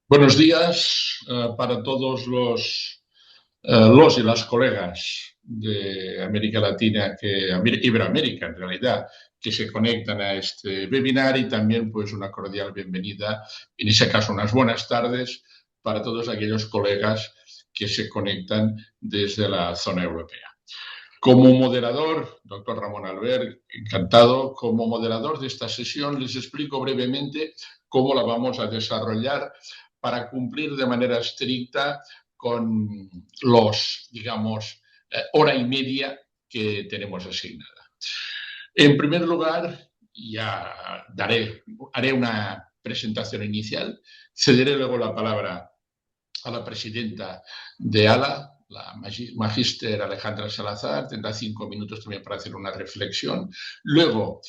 Buenos días para todos los y las colegas de América Latina, Iberoamérica en realidad, que se conectan a este webinar, y también pues una cordial bienvenida, en ese caso unas buenas tardes para todos aquellos colegas que se conectan desde la zona europea. Como moderador, doctor Ramón Albert, encantado, como moderador de esta sesión les explico brevemente cómo la vamos a desarrollar para cumplir de manera estricta con los, digamos, hora y media que tenemos asignada. En primer lugar, haré una presentación inicial, cederé luego la palabra a la presidenta de ALA, la magíster Alejandra Salazar, tendrá 5 minutos también para hacer una reflexión. Luego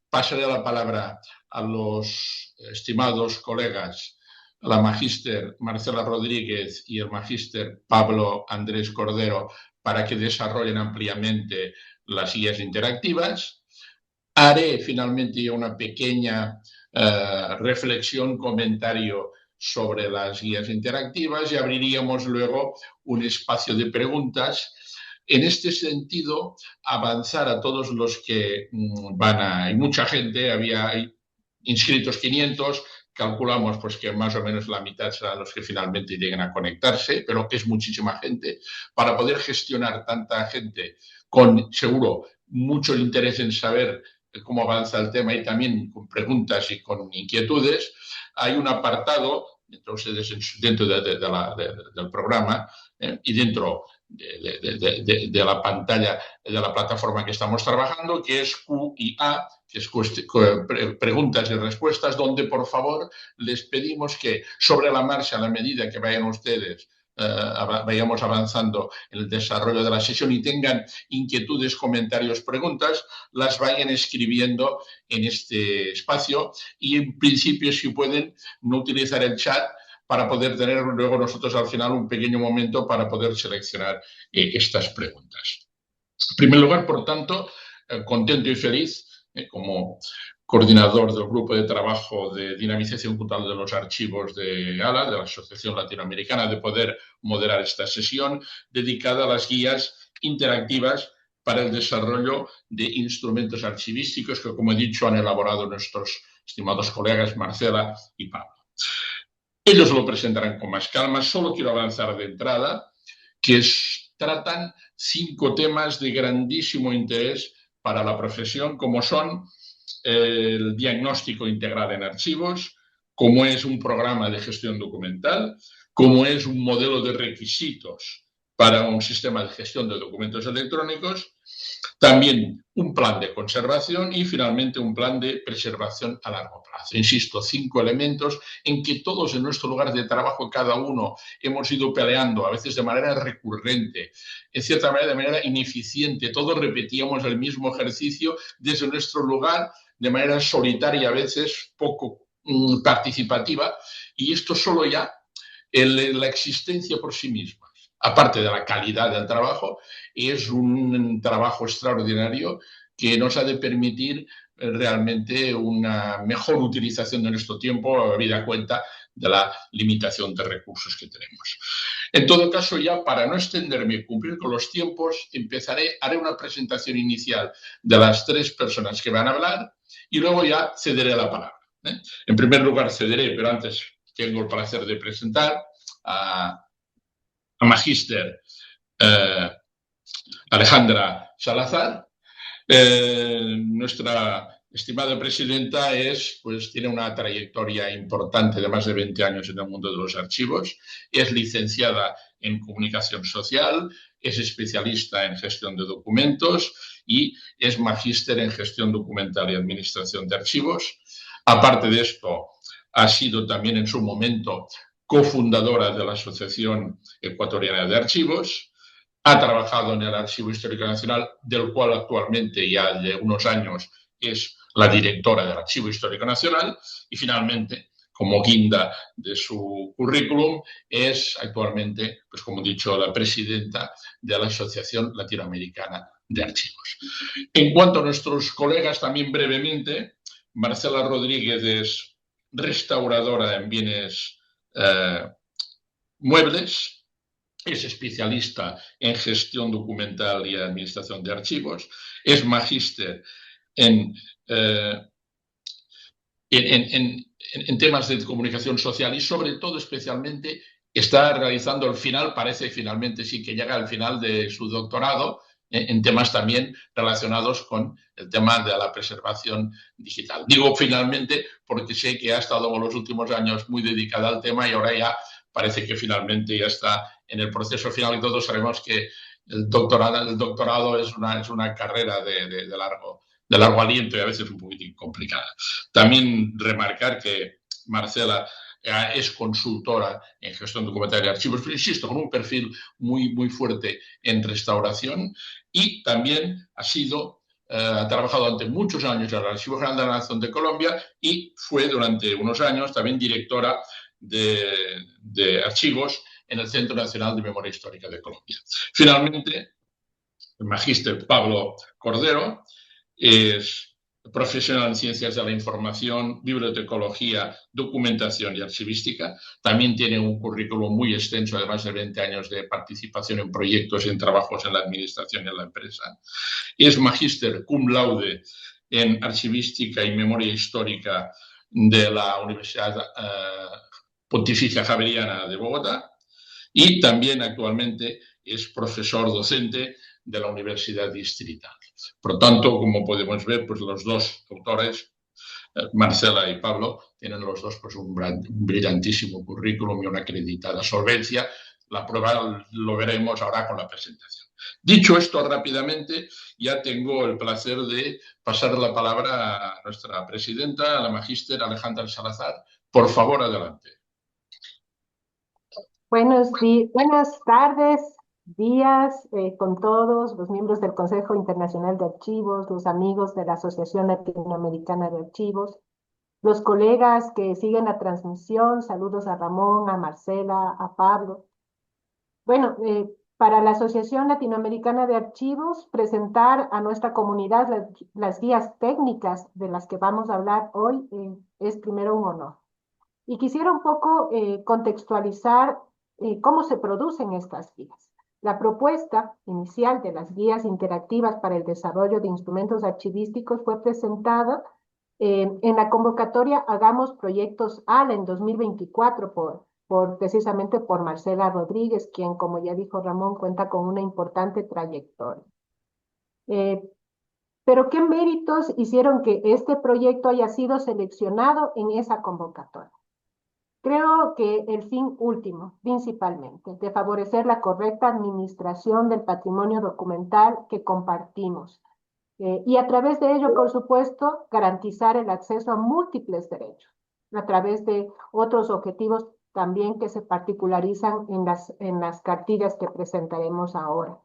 pasaré la palabra a los estimados colegas, la magíster Marcela Rodríguez y el magíster Pablo Andrés Cordero, para que desarrollen ampliamente las guías interactivas. Haré finalmente una pequeña reflexión, comentario sobre las guías interactivas, y abriríamos luego un espacio de preguntas. En este sentido, avanzar a todos los que hay mucha gente, hay inscritos 500, calculamos pues que más o menos la mitad serán los que finalmente lleguen a conectarse, pero es muchísima gente. Para poder gestionar tanta gente con, seguro, mucho interés en saber cómo avanza el tema, y también con preguntas y con inquietudes, hay un apartado dentro del programa y dentro de la pantalla de la plataforma que estamos trabajando, que es Q&A, que es preguntas y respuestas, donde por favor les pedimos que sobre la marcha, a la medida que vayan ustedes vayamos avanzando en el desarrollo de la sesión y tengan inquietudes, comentarios, preguntas, las vayan escribiendo en este espacio, y en principio, si pueden, no utilizar el chat para poder tener luego nosotros al final un pequeño momento para poder seleccionar estas preguntas. En primer lugar, por tanto, contento y feliz como coordinador del grupo de trabajo de dinamización cultural de los archivos de ALA, de la Asociación Latinoamericana, de poder moderar esta sesión dedicada a las guías interactivas para el desarrollo de instrumentos archivísticos que, como he dicho, han elaborado nuestros estimados colegas Marcela y Pablo. Ellos lo presentarán con más calma. Solo quiero avanzar de entrada que tratan 5 temas de grandísimo interés para la profesión, como son el diagnóstico integral en archivos, como es un programa de gestión documental, como es un modelo de requisitos para un sistema de gestión de documentos electrónicos, también un plan de conservación y finalmente un plan de preservación a largo plazo. Insisto, 5 elementos en que todos en nuestro lugar de trabajo, cada uno, hemos ido peleando, a veces de manera recurrente, en cierta manera de manera ineficiente. Todos repetíamos el mismo ejercicio desde nuestro lugar, de manera solitaria, a veces poco participativa, y esto solo ya, la existencia por sí misma, aparte de la calidad del trabajo, es un trabajo extraordinario que nos ha de permitir realmente una mejor utilización de nuestro tiempo, habida cuenta de la limitación de recursos que tenemos. En todo caso, ya para no extenderme y cumplir con los tiempos, haré una presentación inicial de las tres personas que van a hablar y luego ya cederé la palabra. En primer lugar cederé, pero antes tengo el placer de presentar a Magíster Alejandra Salazar. Nuestra estimada presidenta tiene una trayectoria importante de más de 20 años en el mundo de los archivos. Es licenciada en comunicación social, es especialista en gestión de documentos y es magíster en gestión documental y administración de archivos. Aparte de esto, ha sido también en su momento cofundadora de la Asociación Ecuatoriana de Archivos. Ha trabajado en el Archivo Histórico Nacional, del cual actualmente ya de unos años es la directora del Archivo Histórico Nacional y finalmente, como guinda de su currículum, es actualmente, pues como he dicho, la presidenta de la Asociación Latinoamericana de Archivos. En cuanto a nuestros colegas, también brevemente, Marcela Rodríguez es restauradora en bienes muebles, es especialista en gestión documental y administración de archivos, es magíster en temas de comunicación social y sobre todo especialmente está realizando el final, parece finalmente sí que llega al final de su doctorado en temas también relacionados con el tema de la preservación digital. Digo finalmente porque sé que ha estado en los últimos años muy dedicada al tema y ahora ya parece que finalmente ya está en el proceso final y todos sabemos que el doctorado es una carrera de largo aliento y a veces un poquitín complicada. También remarcar que Marcela es consultora en gestión documental y archivos, pero insisto, con un perfil muy fuerte en restauración y también ha trabajado durante muchos años en el Archivo General de la Nación de Colombia y fue durante unos años también directora de archivos en el Centro Nacional de Memoria Histórica de Colombia. Finalmente, el magíster Pablo Cordero es profesional en ciencias de la información, bibliotecología, documentación y archivística. También tiene un currículum muy extenso de más de 20 años de participación en proyectos y en trabajos en la administración y en la empresa. Es magíster cum laude en archivística y memoria histórica de la Universidad Pontificia Javeriana de Bogotá y también actualmente es profesor docente de la Universidad Distrital. Por lo tanto, como podemos ver, pues los dos autores, Marcela y Pablo, tienen los dos pues, un brillantísimo currículum y una acreditada solvencia. La prueba lo veremos ahora con la presentación. Dicho esto rápidamente, ya tengo el placer de pasar la palabra a nuestra presidenta, a la magíster Alejandra Salazar. Por favor, adelante. Buenas tardes, días con todos los miembros del Consejo Internacional de Archivos, los amigos de la Asociación Latinoamericana de Archivos, los colegas que siguen la transmisión, saludos a Ramón, a Marcela, a Pablo. Para la Asociación Latinoamericana de Archivos, presentar a nuestra comunidad las guías técnicas de las que vamos a hablar hoy es primero un honor. Y quisiera un poco contextualizar cómo se producen estas guías. La propuesta inicial de las guías interactivas para el desarrollo de instrumentos archivísticos fue presentada en la convocatoria Hagamos Proyectos ALA en 2024 precisamente por Marcela Rodríguez, quien, como ya dijo Ramón, cuenta con una importante trayectoria. Pero ¿qué méritos hicieron que este proyecto haya sido seleccionado en esa convocatoria? Creo que el fin último, principalmente, de favorecer la correcta administración del patrimonio documental que compartimos. Y a través de ello, por supuesto, garantizar el acceso a múltiples derechos, a través de otros objetivos también que se particularizan en las cartillas que presentaremos ahora.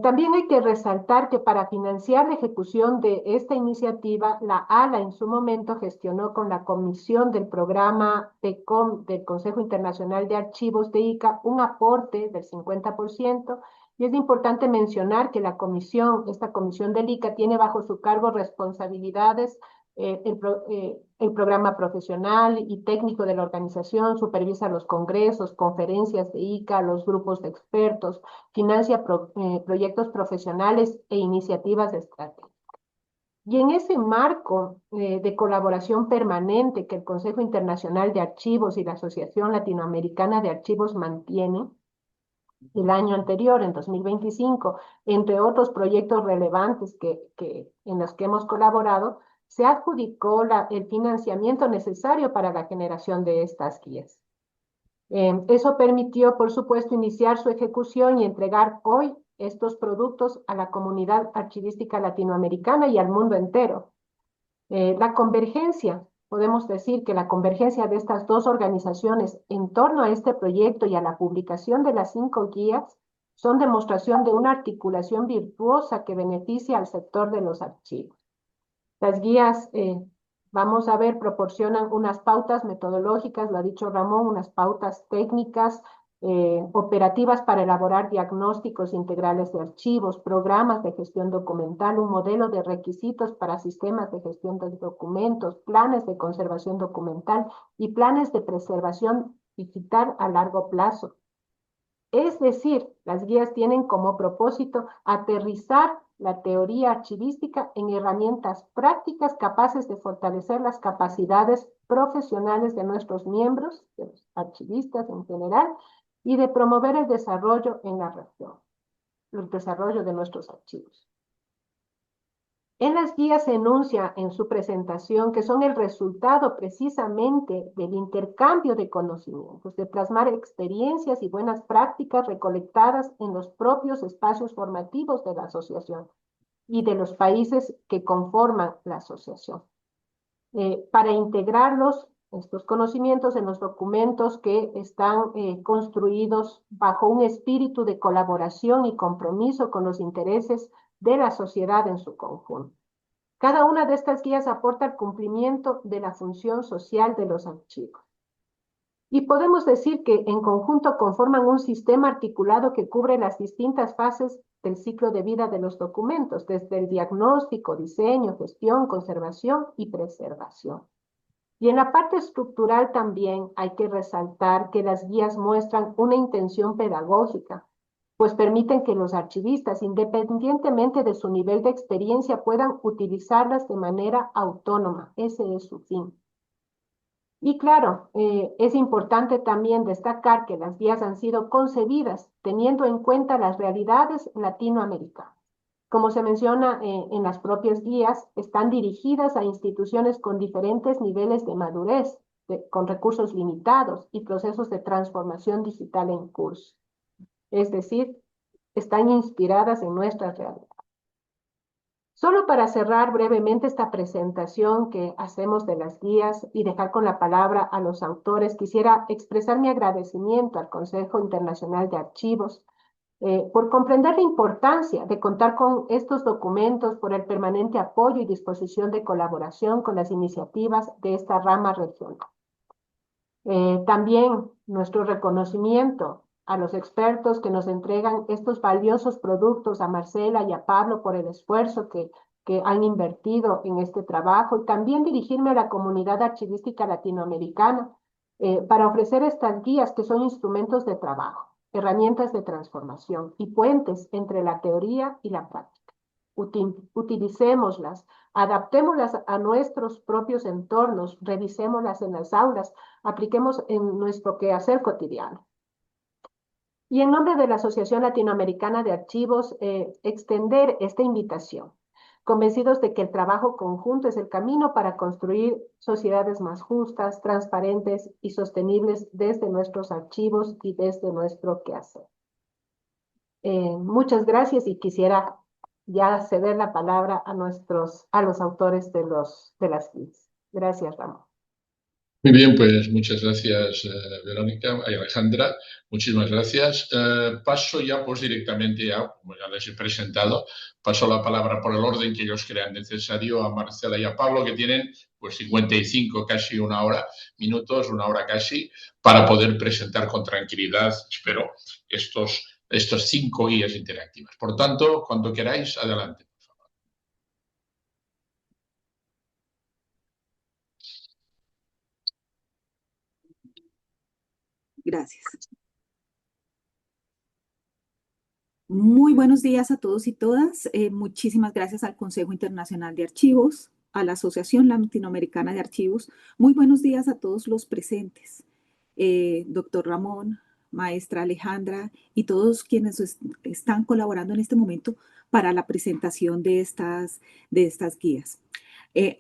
También hay que resaltar que para financiar la ejecución de esta iniciativa, la ALA en su momento gestionó con la Comisión del Programa PECOM del Consejo Internacional de Archivos de ICA un aporte del 50% Y es importante mencionar que esta comisión del ICA tiene bajo su cargo responsabilidades, el programa profesional y técnico de la organización, supervisa los congresos, conferencias de ICA, los grupos de expertos, financia proyectos profesionales e iniciativas estratégicas. Y en ese marco de colaboración permanente que el Consejo Internacional de Archivos y la Asociación Latinoamericana de Archivos mantienen, el año anterior, en 2025, entre otros proyectos relevantes en los que hemos colaborado, se adjudicó el financiamiento necesario para la generación de estas guías. Eso permitió, por supuesto, iniciar su ejecución y entregar hoy estos productos a la comunidad archivística latinoamericana y al mundo entero. La convergencia, podemos decir que la convergencia de estas dos organizaciones en torno a este proyecto y a la publicación de las 5 guías son demostración de una articulación virtuosa que beneficia al sector de los archivos. Las guías, vamos a ver, proporcionan unas pautas metodológicas, lo ha dicho Ramón, unas pautas técnicas, operativas para elaborar diagnósticos integrales de archivos, programas de gestión documental, un modelo de requisitos para sistemas de gestión de documentos, planes de conservación documental y planes de preservación digital a largo plazo. Es decir, las guías tienen como propósito aterrizar la teoría archivística en herramientas prácticas capaces de fortalecer las capacidades profesionales de nuestros miembros, de los archivistas en general, y de promover el desarrollo en la región, el desarrollo de nuestros archivos. En las guías se enuncia en su presentación que son el resultado precisamente del intercambio de conocimientos, de plasmar experiencias y buenas prácticas recolectadas en los propios espacios formativos de la asociación y de los países que conforman la asociación, para integrarlos, estos conocimientos, en los documentos que están construidos bajo un espíritu de colaboración y compromiso con los intereses de la sociedad en su conjunto. Cada una de estas guías aporta el cumplimiento de la función social de los archivos. Y podemos decir que en conjunto conforman un sistema articulado que cubre las distintas fases del ciclo de vida de los documentos, desde el diagnóstico, diseño, gestión, conservación y preservación. Y en la parte estructural también hay que resaltar que las guías muestran una intención pedagógica, pues permiten que los archivistas, independientemente de su nivel de experiencia, puedan utilizarlas de manera autónoma. Ese es su fin. Y claro, es importante también destacar que las guías han sido concebidas teniendo en cuenta las realidades latinoamericanas. Como se menciona en las propias guías, están dirigidas a instituciones con diferentes niveles de madurez, con recursos limitados y procesos de transformación digital en curso. Es decir, están inspiradas en nuestras realidades. Solo para cerrar brevemente esta presentación que hacemos de las guías y dejar con la palabra a los autores, quisiera expresar mi agradecimiento al Consejo Internacional de Archivos por comprender la importancia de contar con estos documentos, por el permanente apoyo y disposición de colaboración con las iniciativas de esta rama regional. También nuestro reconocimiento a los expertos que nos entregan estos valiosos productos, a Marcela y a Pablo por el esfuerzo que han invertido en este trabajo, y también dirigirme a la comunidad archivística latinoamericana para ofrecer estas guías que son instrumentos de trabajo, herramientas de transformación y puentes entre la teoría y la práctica. Utilicémoslas, adaptémoslas a nuestros propios entornos, revisémoslas en las aulas, apliquemos en nuestro quehacer cotidiano. Y en nombre de la Asociación Latinoamericana de Archivos, extender esta invitación, convencidos de que el trabajo conjunto es el camino para construir sociedades más justas, transparentes y sostenibles desde nuestros archivos y desde nuestro quehacer. Muchas gracias, y quisiera ya ceder la palabra a los autores de las guías. Gracias, Ramón. Muy bien, pues muchas gracias, Verónica y Alejandra. Muchísimas gracias. Paso ya pues directamente como ya les he presentado, paso la palabra por el orden que ellos crean necesario a Marcela y a Pablo, que tienen pues 55, casi una hora casi, para poder presentar con tranquilidad, espero, estos estos 5 guías interactivas. Por tanto, cuando queráis, adelante. Gracias. Muy buenos días a todos y todas. Muchísimas gracias al Consejo Internacional de Archivos, a la Asociación Latinoamericana de Archivos. Muy buenos días a todos los presentes. Doctor Ramón, maestra Alejandra y todos quienes están colaborando en este momento para la presentación de estas guías.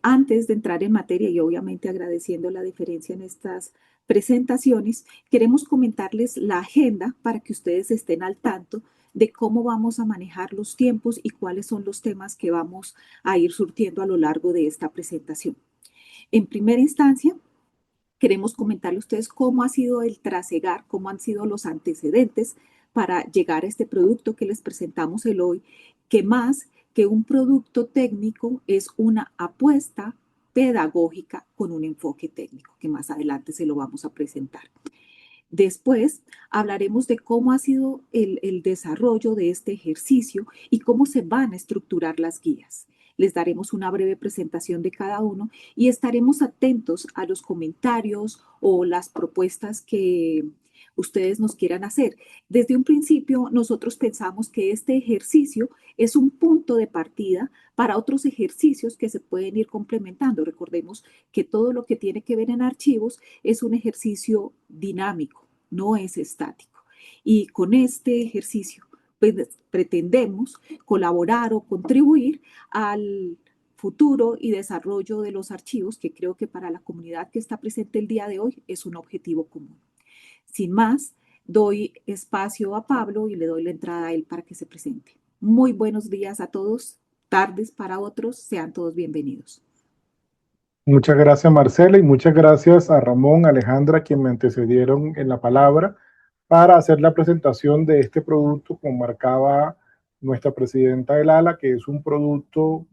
Antes de entrar en materia y obviamente agradeciendo la deferencia en estas presentaciones, queremos comentarles la agenda para que ustedes estén al tanto de cómo vamos a manejar los tiempos y cuáles son los temas que vamos a ir surtiendo a lo largo de esta presentación. En primera instancia, queremos comentarle a ustedes cómo ha sido el trasegar, cómo han sido los antecedentes para llegar a este producto que les presentamos el hoy, que más que un producto técnico es una apuesta pedagógica con un enfoque técnico, que más adelante se lo vamos a presentar. Después hablaremos de cómo ha sido el desarrollo de este ejercicio y cómo se van a estructurar las guías. Les daremos una breve presentación de cada uno y estaremos atentos a los comentarios o las propuestas que ustedes nos quieran hacer. Desde un principio, nosotros pensamos que este ejercicio es un punto de partida para otros ejercicios que se pueden ir complementando. Recordemos que todo lo que tiene que ver en archivos es un ejercicio dinámico, no es estático. Y con este ejercicio pues, pretendemos colaborar o contribuir al futuro y desarrollo de los archivos, que creo que para la comunidad que está presente el día de hoy es un objetivo común. Sin más, doy espacio a Pablo y le doy la entrada a él para que se presente. Muy buenos días a todos, tardes para otros, sean todos bienvenidos. Muchas gracias, Marcela, y muchas gracias a Ramón, Alejandra, quien me antecedieron en la palabra para hacer la presentación de este producto, como marcaba nuestra presidenta del ALA, que es un producto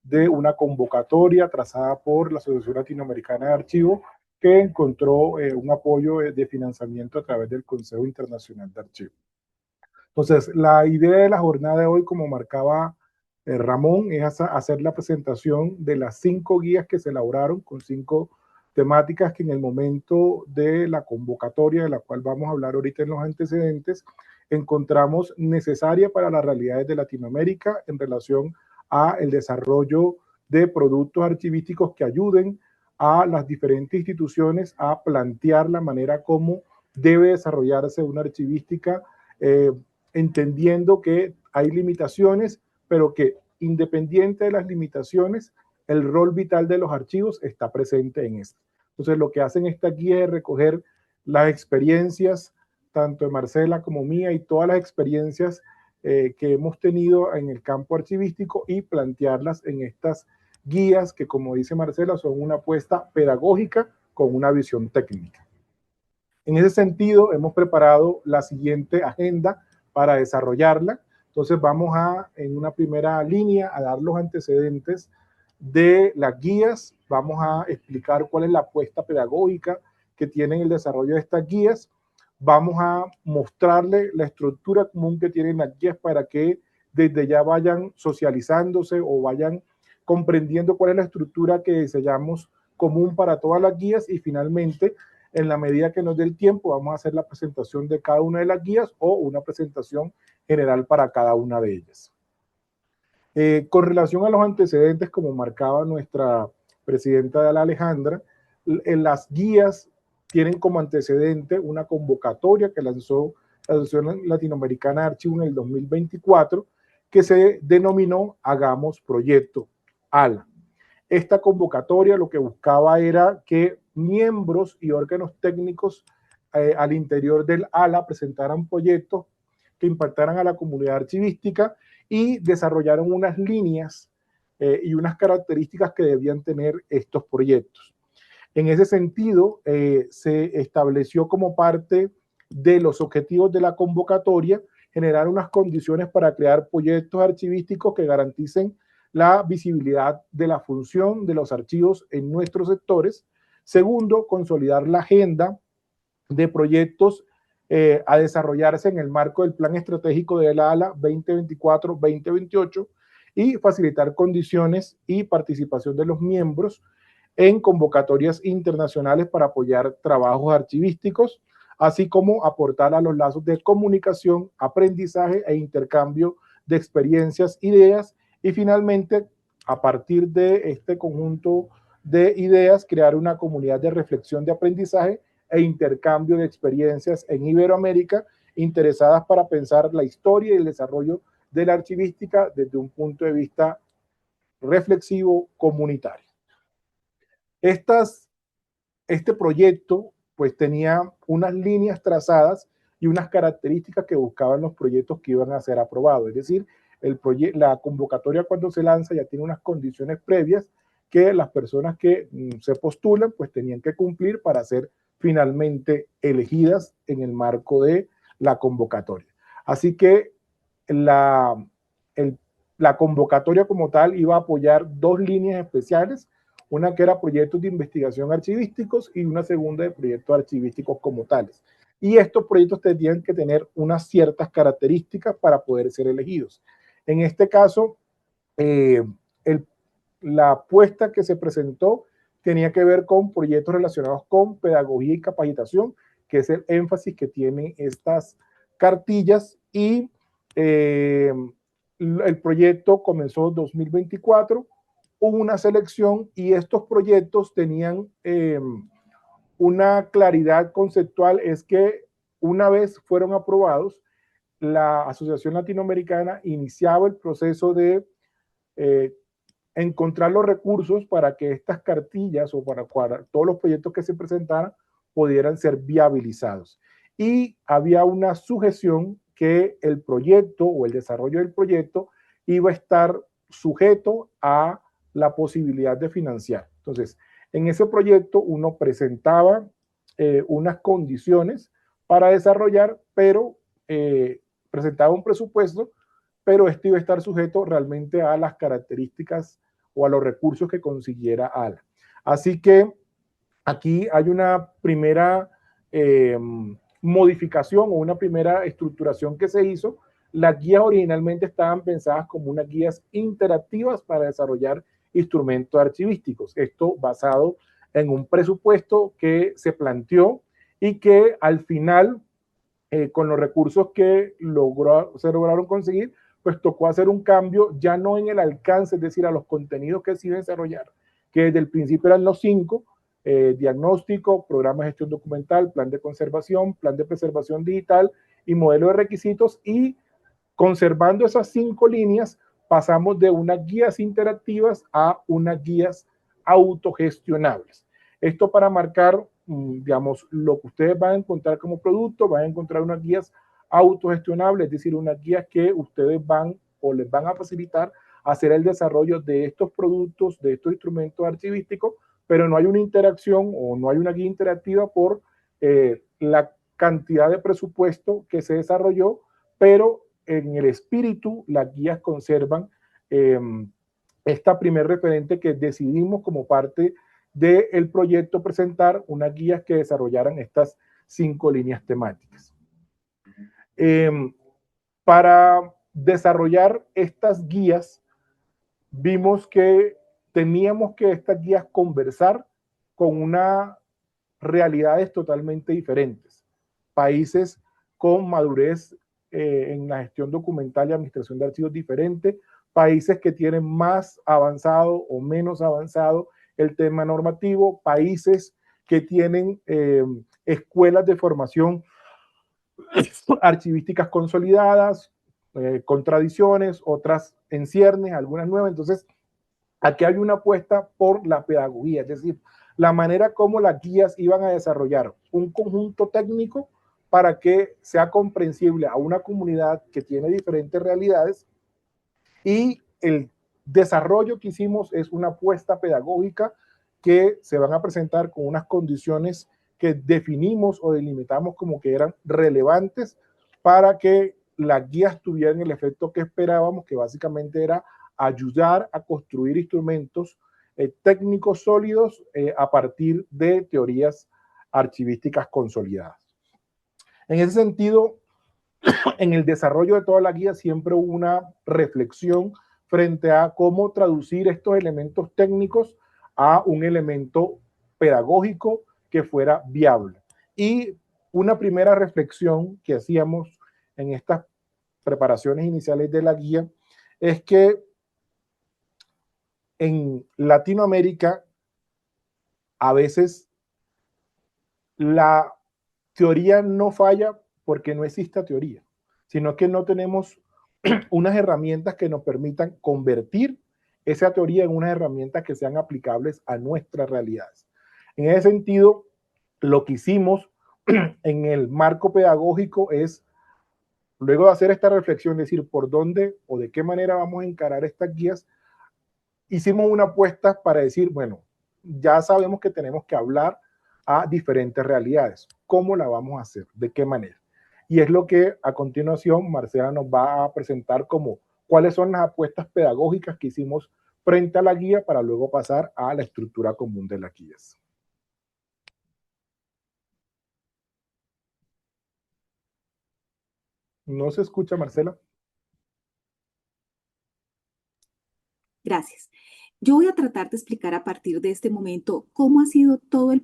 de una convocatoria trazada por la Asociación Latinoamericana de Archivos, que encontró un apoyo de financiamiento a través del Consejo Internacional de Archivos. Entonces, la idea de la jornada de hoy, como marcaba Ramón, es hacer la presentación de las 5 guías que se elaboraron con 5 temáticas que en el momento de la convocatoria, de la cual vamos a hablar ahorita en los antecedentes, encontramos necesaria para las realidades de Latinoamérica en relación a el desarrollo de productos archivísticos que ayuden a las diferentes instituciones a plantear la manera como debe desarrollarse una archivística, entendiendo que hay limitaciones, pero que independiente de las limitaciones, el rol vital de los archivos está presente en esto. Entonces, lo que hacen esta guía es recoger las experiencias, tanto de Marcela como mía, y todas las experiencias que hemos tenido en el campo archivístico y plantearlas en estas guías que, como dice Marcela, son una apuesta pedagógica con una visión técnica. En ese sentido, hemos preparado la siguiente agenda para desarrollarla. Entonces vamos en una primera línea, a dar los antecedentes de las guías. Vamos a explicar cuál es la apuesta pedagógica que tienen el desarrollo de estas guías. Vamos a mostrarle la estructura común que tienen las guías para que desde ya vayan socializándose o vayan comprendiendo cuál es la estructura que diseñamos común para todas las guías. Y finalmente, en la medida que nos dé el tiempo, vamos a hacer la presentación de cada una de las guías o una presentación general para cada una de ellas. Con relación a los antecedentes, como marcaba nuestra presidenta de la Alejandra, en las guías tienen como antecedente una convocatoria que lanzó la Asociación Latinoamericana de Archivos en el 2024, que se denominó Hagamos Proyecto ALA. Esta convocatoria lo que buscaba era que miembros y órganos técnicos al interior del ALA presentaran proyectos que impactaran a la comunidad archivística y desarrollaron unas líneas y unas características que debían tener estos proyectos. En ese sentido, se estableció como parte de los objetivos de la convocatoria generar unas condiciones para crear proyectos archivísticos que garanticen la visibilidad de la función de los archivos en nuestros sectores. Segundo, consolidar la agenda de proyectos a desarrollarse en el marco del Plan Estratégico de la ALA 2024-2028 y facilitar condiciones y participación de los miembros en convocatorias internacionales para apoyar trabajos archivísticos, así como aportar a los lazos de comunicación, aprendizaje e intercambio de experiencias, ideas y finalmente, a partir de este conjunto de ideas, crear una comunidad de reflexión de aprendizaje e intercambio de experiencias en Iberoamérica, interesadas para pensar la historia y el desarrollo de la archivística desde un punto de vista reflexivo comunitario. Este proyecto pues tenía unas líneas trazadas y unas características que buscaban los proyectos que iban a ser aprobados. Es decir, la convocatoria cuando se lanza ya tiene unas condiciones previas que las personas que se postulan pues tenían que cumplir para ser finalmente elegidas en el marco de la convocatoria. Así que la convocatoria como tal iba a apoyar dos líneas especiales, una que era proyectos de investigación archivísticos y una segunda de proyectos archivísticos como tales. Y estos proyectos tenían que tener unas ciertas características para poder ser elegidos. En este caso, la apuesta que se presentó tenía que ver con proyectos relacionados con pedagogía y capacitación, que es el énfasis que tienen estas cartillas, y el proyecto comenzó en 2024, hubo una selección y estos proyectos tenían una claridad conceptual, es que una vez fueron aprobados, la Asociación Latinoamericana iniciaba el proceso de encontrar los recursos para que estas cartillas o para todos los proyectos que se presentaran pudieran ser viabilizados. Y había una sujeción que el proyecto o el desarrollo del proyecto iba a estar sujeto a la posibilidad de financiar. Entonces, en ese proyecto uno presentaba unas condiciones para desarrollar, pero presentaba un presupuesto, pero este iba a estar sujeto realmente a las características o a los recursos que consiguiera ALA. Así que aquí hay una primera modificación o una primera estructuración que se hizo. Las guías originalmente estaban pensadas como unas guías interactivas para desarrollar instrumentos archivísticos. Esto basado en un presupuesto que se planteó y que al final, con los recursos que se lograron conseguir, pues tocó hacer un cambio ya no en el alcance, es decir, a los contenidos que se iban a desarrollar, que desde el principio eran los 5, diagnóstico, programa de gestión documental, plan de conservación, plan de preservación digital y modelo de requisitos, y conservando esas 5 líneas, pasamos de unas guías interactivas a unas guías autogestionables. Esto para marcar, digamos, lo que ustedes van a encontrar como producto. Van a encontrar unas guías autogestionables, es decir, unas guías que ustedes van o les van a facilitar hacer el desarrollo de estos productos, de estos instrumentos archivísticos, pero no hay una interacción o no hay una guía interactiva por la cantidad de presupuesto que se desarrolló, pero en el espíritu las guías conservan esta primer referente que decidimos como parte del proyecto presentar, unas guías que desarrollaran estas 5 líneas temáticas. Para desarrollar estas guías, vimos que teníamos que estas guías conversar con unas realidades totalmente diferentes. Países con madurez en la gestión documental y administración de archivos diferente, países que tienen más avanzado o menos avanzado el tema normativo, países que tienen escuelas de formación archivísticas consolidadas, con tradiciones, otras en ciernes, algunas nuevas. Entonces, aquí hay una apuesta por la pedagogía, es decir, la manera como las guías iban a desarrollar un conjunto técnico para que sea comprensible a una comunidad que tiene diferentes realidades, y el desarrollo que hicimos es una apuesta pedagógica que se van a presentar con unas condiciones que definimos o delimitamos como que eran relevantes para que las guías tuvieran el efecto que esperábamos, que básicamente era ayudar a construir instrumentos técnicos sólidos a partir de teorías archivísticas consolidadas. En ese sentido, en el desarrollo de toda la guía siempre hubo una reflexión frente a cómo traducir estos elementos técnicos a un elemento pedagógico que fuera viable. Y una primera reflexión que hacíamos en estas preparaciones iniciales de la guía es que en Latinoamérica a veces la teoría no falla porque no exista teoría, sino que no tenemos unas herramientas que nos permitan convertir esa teoría en unas herramientas que sean aplicables a nuestras realidades. En ese sentido, lo que hicimos en el marco pedagógico es, luego de hacer esta reflexión, decir por dónde o de qué manera vamos a encarar estas guías, hicimos una apuesta para decir, bueno, ya sabemos que tenemos que hablar a diferentes realidades. ¿Cómo la vamos a hacer? ¿De qué manera? Y es lo que a continuación Marcela nos va a presentar como cuáles son las apuestas pedagógicas que hicimos frente a la guía para luego pasar a la estructura común de las guías. ¿No se escucha, Marcela? Gracias. Yo voy a tratar de explicar a partir de este momento cómo ha sido todo el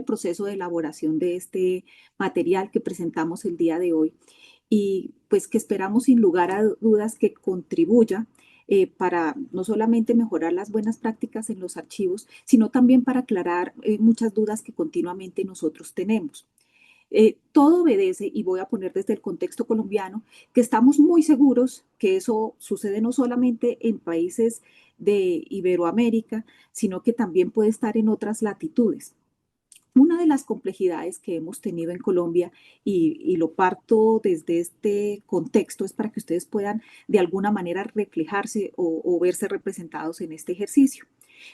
proceso de elaboración de este material que presentamos el día de hoy y pues que esperamos sin lugar a dudas que contribuya para no solamente mejorar las buenas prácticas en los archivos, sino también para aclarar muchas dudas que continuamente nosotros tenemos. Todo obedece, y voy a poner desde el contexto colombiano, que estamos muy seguros que eso sucede no solamente en países de Iberoamérica, sino que también puede estar en otras latitudes. Una de las complejidades que hemos tenido en Colombia, y lo parto desde este contexto, es para que ustedes puedan de alguna manera reflejarse o verse representados en este ejercicio.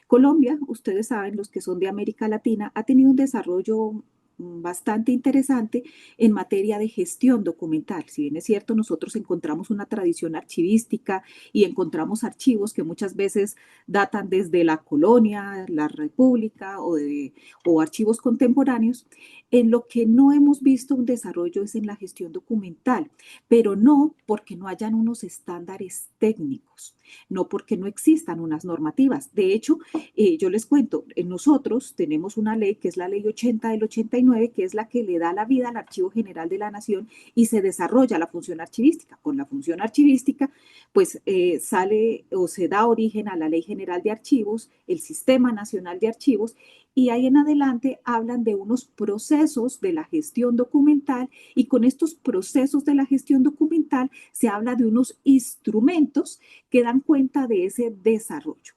Colombia, ustedes saben, los que son de América Latina, ha tenido un desarrollo bastante interesante en materia de gestión documental. Si bien es cierto, nosotros encontramos una tradición archivística y encontramos archivos que muchas veces datan desde la colonia, la república o archivos contemporáneos, en lo que no hemos visto un desarrollo es en la gestión documental, pero no porque no hayan unos estándares técnicos, no porque no existan unas normativas. De hecho, yo les cuento, nosotros tenemos una ley que es la Ley 80 del 89, que es la que le da la vida al Archivo General de la Nación y se desarrolla la función archivística. Con la función archivística, pues sale o se da origen a la Ley General de Archivos, el Sistema Nacional de Archivos, y ahí en adelante hablan de unos procesos de la gestión documental, y con estos procesos de la gestión documental se habla de unos instrumentos que dan cuenta de ese desarrollo.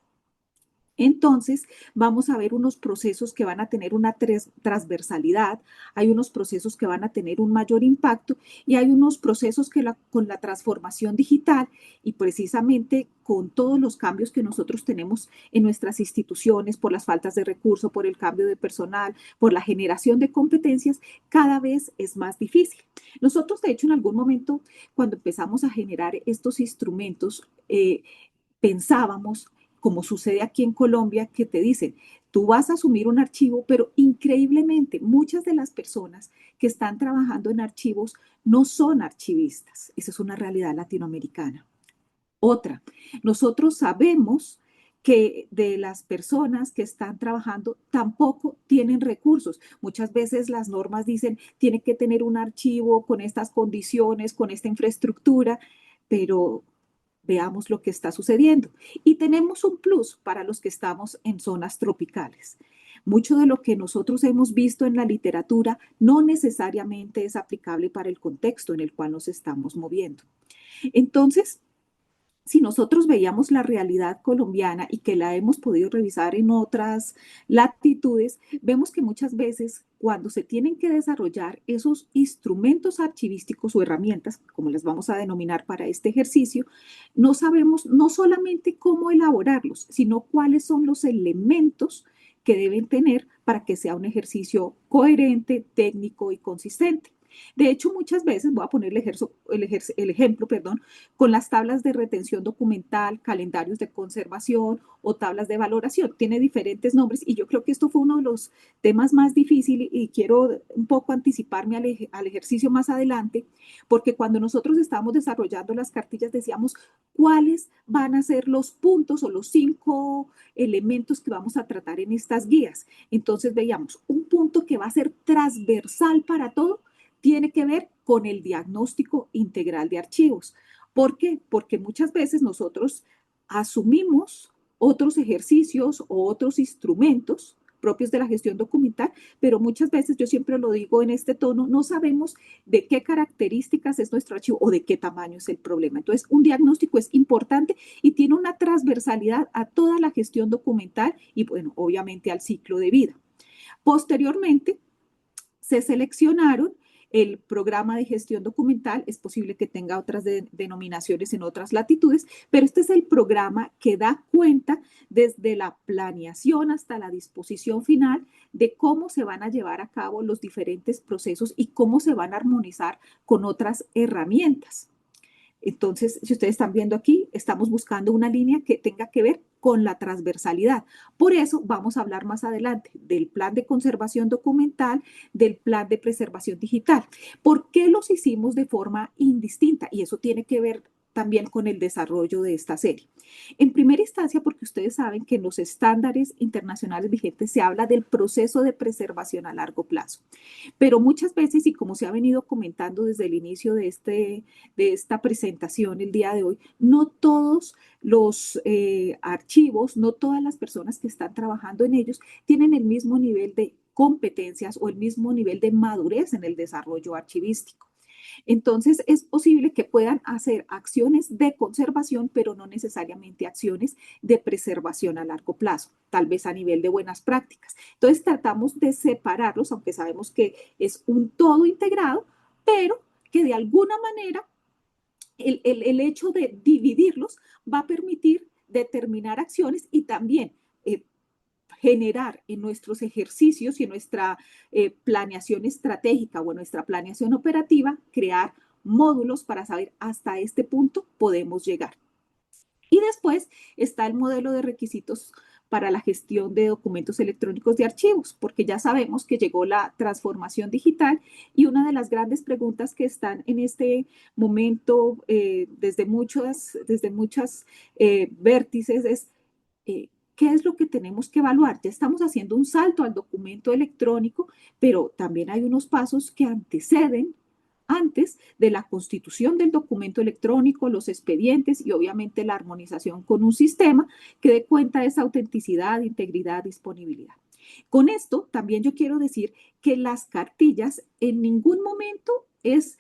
Entonces, vamos a ver unos procesos que van a tener una transversalidad, hay unos procesos que van a tener un mayor impacto y hay unos procesos que con la transformación digital y precisamente con todos los cambios que nosotros tenemos en nuestras instituciones, por las faltas de recursos, por el cambio de personal, por la generación de competencias, cada vez es más difícil. Nosotros, de hecho, en algún momento, cuando empezamos a generar estos instrumentos, pensábamos, como sucede aquí en Colombia, que te dicen, tú vas a asumir un archivo, pero increíblemente muchas de las personas que están trabajando en archivos no son archivistas. Esa es una realidad latinoamericana. Otra, nosotros sabemos que de las personas que están trabajando tampoco tienen recursos. Muchas veces las normas dicen, tiene que tener un archivo con estas condiciones, con esta infraestructura, pero veamos lo que está sucediendo. Y tenemos un plus para los que estamos en zonas tropicales. Mucho de lo que nosotros hemos visto en la literatura no necesariamente es aplicable para el contexto en el cual nos estamos moviendo. Entonces, si nosotros veíamos la realidad colombiana y que la hemos podido revisar en otras latitudes, vemos que muchas veces cuando se tienen que desarrollar esos instrumentos archivísticos o herramientas, como les vamos a denominar para este ejercicio, no sabemos no solamente cómo elaborarlos, sino cuáles son los elementos que deben tener para que sea un ejercicio coherente, técnico y consistente. De hecho, muchas veces, voy a poner el ejemplo, con las tablas de retención documental, calendarios de conservación o tablas de valoración. Tiene diferentes nombres y yo creo que esto fue uno de los temas más difíciles y quiero un poco anticiparme al ejercicio más adelante, porque cuando nosotros estábamos desarrollando las cartillas decíamos cuáles van a ser los puntos o los 5 elementos que vamos a tratar en estas guías. Entonces veíamos un punto que va a ser transversal para todo, tiene que ver con el diagnóstico integral de archivos. ¿Por qué? Porque muchas veces nosotros asumimos otros ejercicios o otros instrumentos propios de la gestión documental, pero muchas veces, yo siempre lo digo en este tono, no sabemos de qué características es nuestro archivo o de qué tamaño es el problema. Entonces, un diagnóstico es importante y tiene una transversalidad a toda la gestión documental y, bueno, obviamente al ciclo de vida. Posteriormente, se seleccionaron el programa de gestión documental, es posible que tenga otras denominaciones en otras latitudes, pero este es el programa que da cuenta desde la planeación hasta la disposición final de cómo se van a llevar a cabo los diferentes procesos y cómo se van a armonizar con otras herramientas. Entonces, si ustedes están viendo aquí, estamos buscando una línea que tenga que ver con la transversalidad. Por eso vamos a hablar más adelante del plan de conservación documental, del plan de preservación digital. ¿Por qué los hicimos de forma indistinta? Y eso tiene que ver también con el desarrollo de esta serie. En primera instancia, porque ustedes saben que en los estándares internacionales vigentes se habla del proceso de preservación a largo plazo. Pero muchas veces, y como se ha venido comentando desde el inicio de esta presentación el día de hoy, no todos los archivos, no todas las personas que están trabajando en ellos tienen el mismo nivel de competencias o el mismo nivel de madurez en el desarrollo archivístico. Entonces, es posible que puedan hacer acciones de conservación, pero no necesariamente acciones de preservación a largo plazo, tal vez a nivel de buenas prácticas. Entonces, tratamos de separarlos, aunque sabemos que es un todo integrado, pero que de alguna manera el hecho de dividirlos va a permitir determinar acciones y también generar en nuestros ejercicios y en nuestra planeación estratégica o en nuestra planeación operativa, crear módulos para saber hasta este punto podemos llegar. Y después está el modelo de requisitos para la gestión de documentos electrónicos de archivos, porque ya sabemos que llegó la transformación digital y una de las grandes preguntas que están en este momento desde muchas vértices es ¿qué es lo que tenemos que evaluar? Ya estamos haciendo un salto al documento electrónico, pero también hay unos pasos que anteceden antes de la constitución del documento electrónico, los expedientes y obviamente la armonización con un sistema que dé cuenta de esa autenticidad, integridad, disponibilidad. Con esto también yo quiero decir que las cartillas en ningún momento es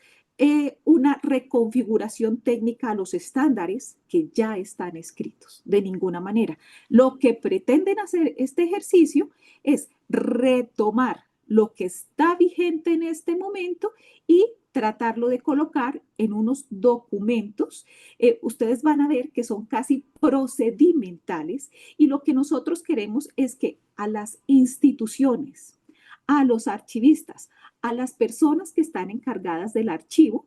una reconfiguración técnica a los estándares que ya están escritos, de ninguna manera. Lo que pretenden hacer este ejercicio es retomar lo que está vigente en este momento y tratarlo de colocar en unos documentos. Ustedes van a ver que son casi procedimentales y lo que nosotros queremos es que a las instituciones, a los archivistas, a las personas que están encargadas del archivo,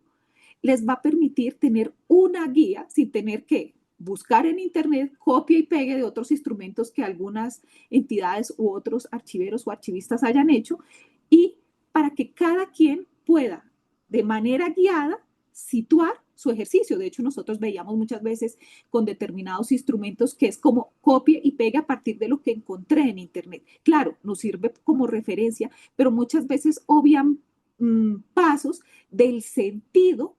les va a permitir tener una guía sin tener que buscar en internet, copia y pegue de otros instrumentos que algunas entidades u otros archiveros o archivistas hayan hecho y para que cada quien pueda de manera guiada situar su ejercicio. De hecho, nosotros veíamos muchas veces con determinados instrumentos que es como copie y pegue a partir de lo que encontré en internet. Claro, nos sirve como referencia, pero muchas veces obvian pasos del sentido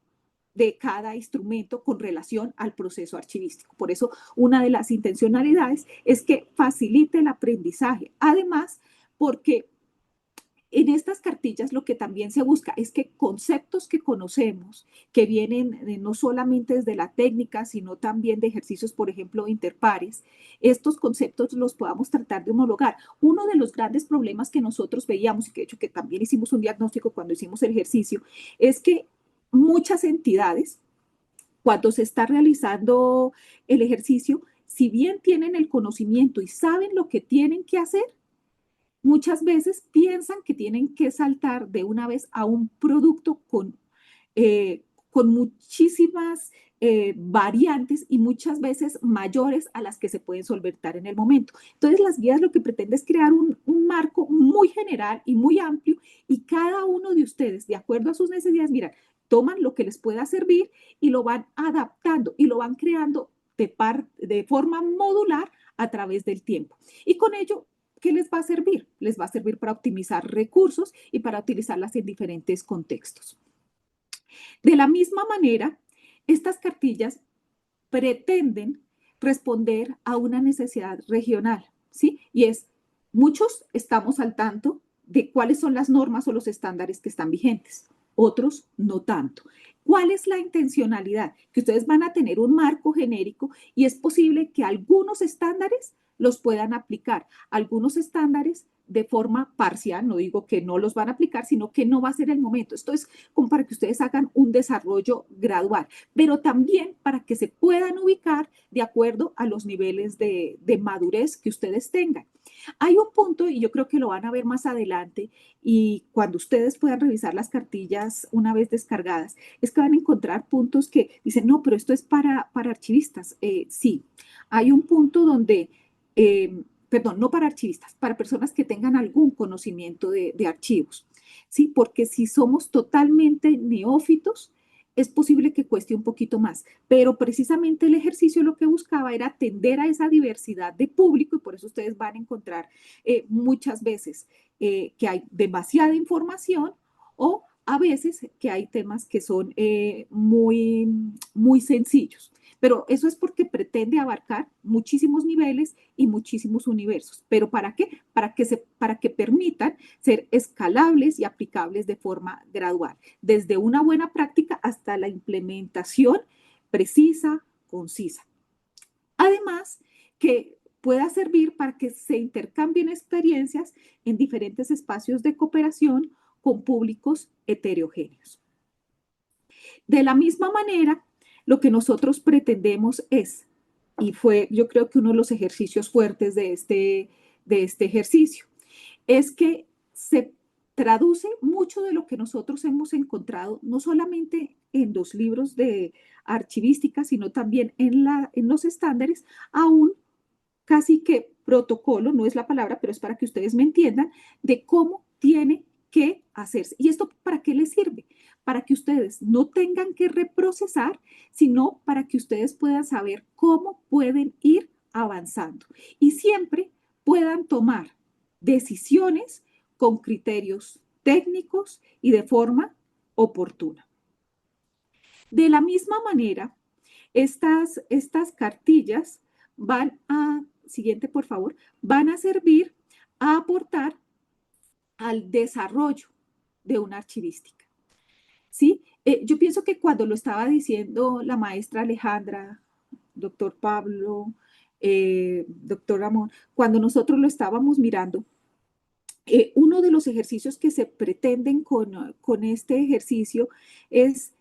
de cada instrumento con relación al proceso archivístico. Por eso, una de las intencionalidades es que facilite el aprendizaje. Además, porque en estas cartillas lo que también se busca es que conceptos que conocemos, que vienen no solamente desde la técnica, sino también de ejercicios, por ejemplo, interpares, estos conceptos los podamos tratar de homologar. Uno de los grandes problemas que nosotros veíamos, y que de hecho que también hicimos un diagnóstico cuando hicimos el ejercicio, es que muchas entidades, cuando se está realizando el ejercicio, si bien tienen el conocimiento y saben lo que tienen que hacer, muchas veces piensan que tienen que saltar de una vez a un producto con muchísimas variantes y muchas veces mayores a las que se pueden solventar en el momento. Entonces, las guías lo que pretende es crear un marco muy general y muy amplio, y cada uno de ustedes, de acuerdo a sus necesidades, miran, toman lo que les pueda servir y lo van adaptando y lo van creando de forma modular a través del tiempo. Y con ello, ¿qué les va a servir? Les va a servir para optimizar recursos y para utilizarlas en diferentes contextos. De la misma manera, estas cartillas pretenden responder a una necesidad regional, ¿sí? Y muchos estamos al tanto de cuáles son las normas o los estándares que están vigentes, otros no tanto. ¿Cuál es la intencionalidad? Que ustedes van a tener un marco genérico y es posible que algunos estándares los puedan aplicar, algunos estándares de forma parcial, no digo que no los van a aplicar, sino que no va a ser el momento. Esto es como para que ustedes hagan un desarrollo gradual, pero también para que se puedan ubicar de acuerdo a los niveles de madurez que ustedes tengan. Hay un punto, y yo creo que lo van a ver más adelante, y cuando ustedes puedan revisar las cartillas una vez descargadas, es que van a encontrar puntos que dicen, no, pero esto es para archivistas. Sí, hay un punto donde, perdón, no para archivistas, para personas que tengan algún conocimiento de archivos, ¿sí? Porque si somos totalmente neófitos, es posible que cueste un poquito más, pero precisamente el ejercicio lo que buscaba era atender a esa diversidad de público, y por eso ustedes van a encontrar muchas veces que hay demasiada información, o a veces que hay temas que son muy, muy sencillos. Pero eso es porque pretende abarcar muchísimos niveles y muchísimos universos. ¿Pero para qué? Para que permitan ser escalables y aplicables de forma gradual, desde una buena práctica hasta la implementación precisa, concisa. Además, que pueda servir para que se intercambien experiencias en diferentes espacios de cooperación con públicos heterogéneos. De la misma manera, lo que nosotros pretendemos es, y fue yo creo que uno de los ejercicios fuertes de este ejercicio, es que se traduce mucho de lo que nosotros hemos encontrado, no solamente en los libros de archivística, sino también en los estándares, a un casi que protocolo, no es la palabra, pero es para que ustedes me entiendan, de cómo tiene que hacerse. ¿Y esto para qué les sirve? Para que ustedes no tengan que reprocesar, sino para que ustedes puedan saber cómo pueden ir avanzando y siempre puedan tomar decisiones con criterios técnicos y de forma oportuna. De la misma manera, estas cartillas van a, siguiente por favor, van a servir a aportar al desarrollo de una archivística. ¿Sí? Yo pienso que cuando lo estaba diciendo la maestra Alejandra, doctor Pablo, doctor Ramón, cuando nosotros lo estábamos mirando, uno de los ejercicios que se pretenden con este ejercicio es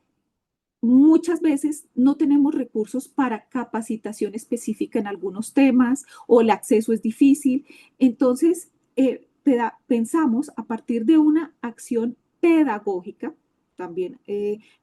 muchas veces no tenemos recursos para capacitación específica en algunos temas o el acceso es difícil. Entonces, pensamos a partir de una acción pedagógica. También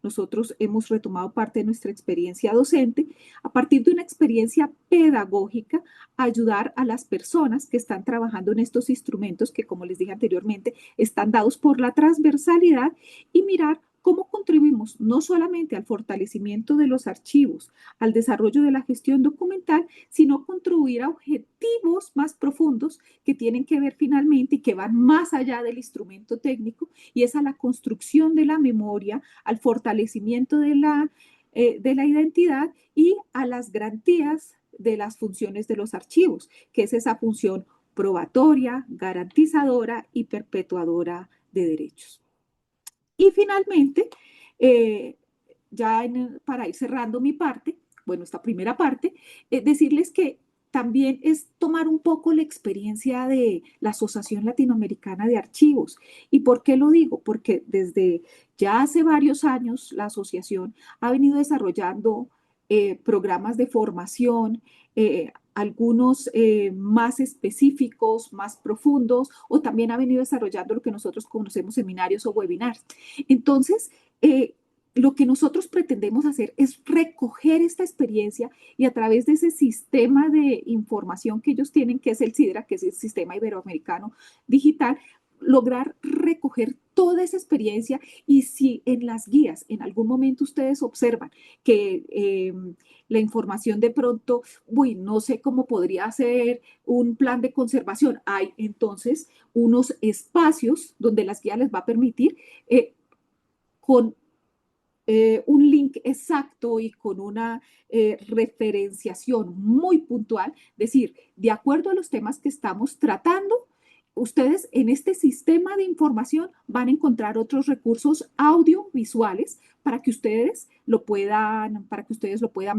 nosotros hemos retomado parte de nuestra experiencia docente, a partir de una experiencia pedagógica, ayudar a las personas que están trabajando en estos instrumentos que, como les dije anteriormente, están dados por la transversalidad, y mirar cómo contribuimos no solamente al fortalecimiento de los archivos, al desarrollo de la gestión documental, sino contribuir a objetivos más profundos que tienen que ver finalmente y que van más allá del instrumento técnico, y es a la construcción de la memoria, al fortalecimiento de la identidad y a las garantías de las funciones de los archivos, que es esa función probatoria, garantizadora y perpetuadora de derechos. Y finalmente, para ir cerrando mi parte, bueno, esta primera parte, decirles que también es tomar un poco la experiencia de la Asociación Latinoamericana de Archivos. ¿Y por qué lo digo? Porque desde ya hace varios años la asociación ha venido desarrollando programas de formación, algunos más específicos, más profundos, o también ha venido desarrollando lo que nosotros conocemos seminarios o webinars. Entonces, lo que nosotros pretendemos hacer es recoger esta experiencia y a través de ese sistema de información que ellos tienen, que es el SIDRA, que es el Sistema Iberoamericano Digital, lograr recoger toda esa experiencia. Y si en las guías en algún momento ustedes observan que la información de pronto, uy, no sé cómo podría ser un plan de conservación, hay entonces unos espacios donde las guías les va a permitir con un link exacto y con una referenciación muy puntual, decir, de acuerdo a los temas que estamos tratando, ustedes en este sistema de información van a encontrar otros recursos audiovisuales para que ustedes lo puedan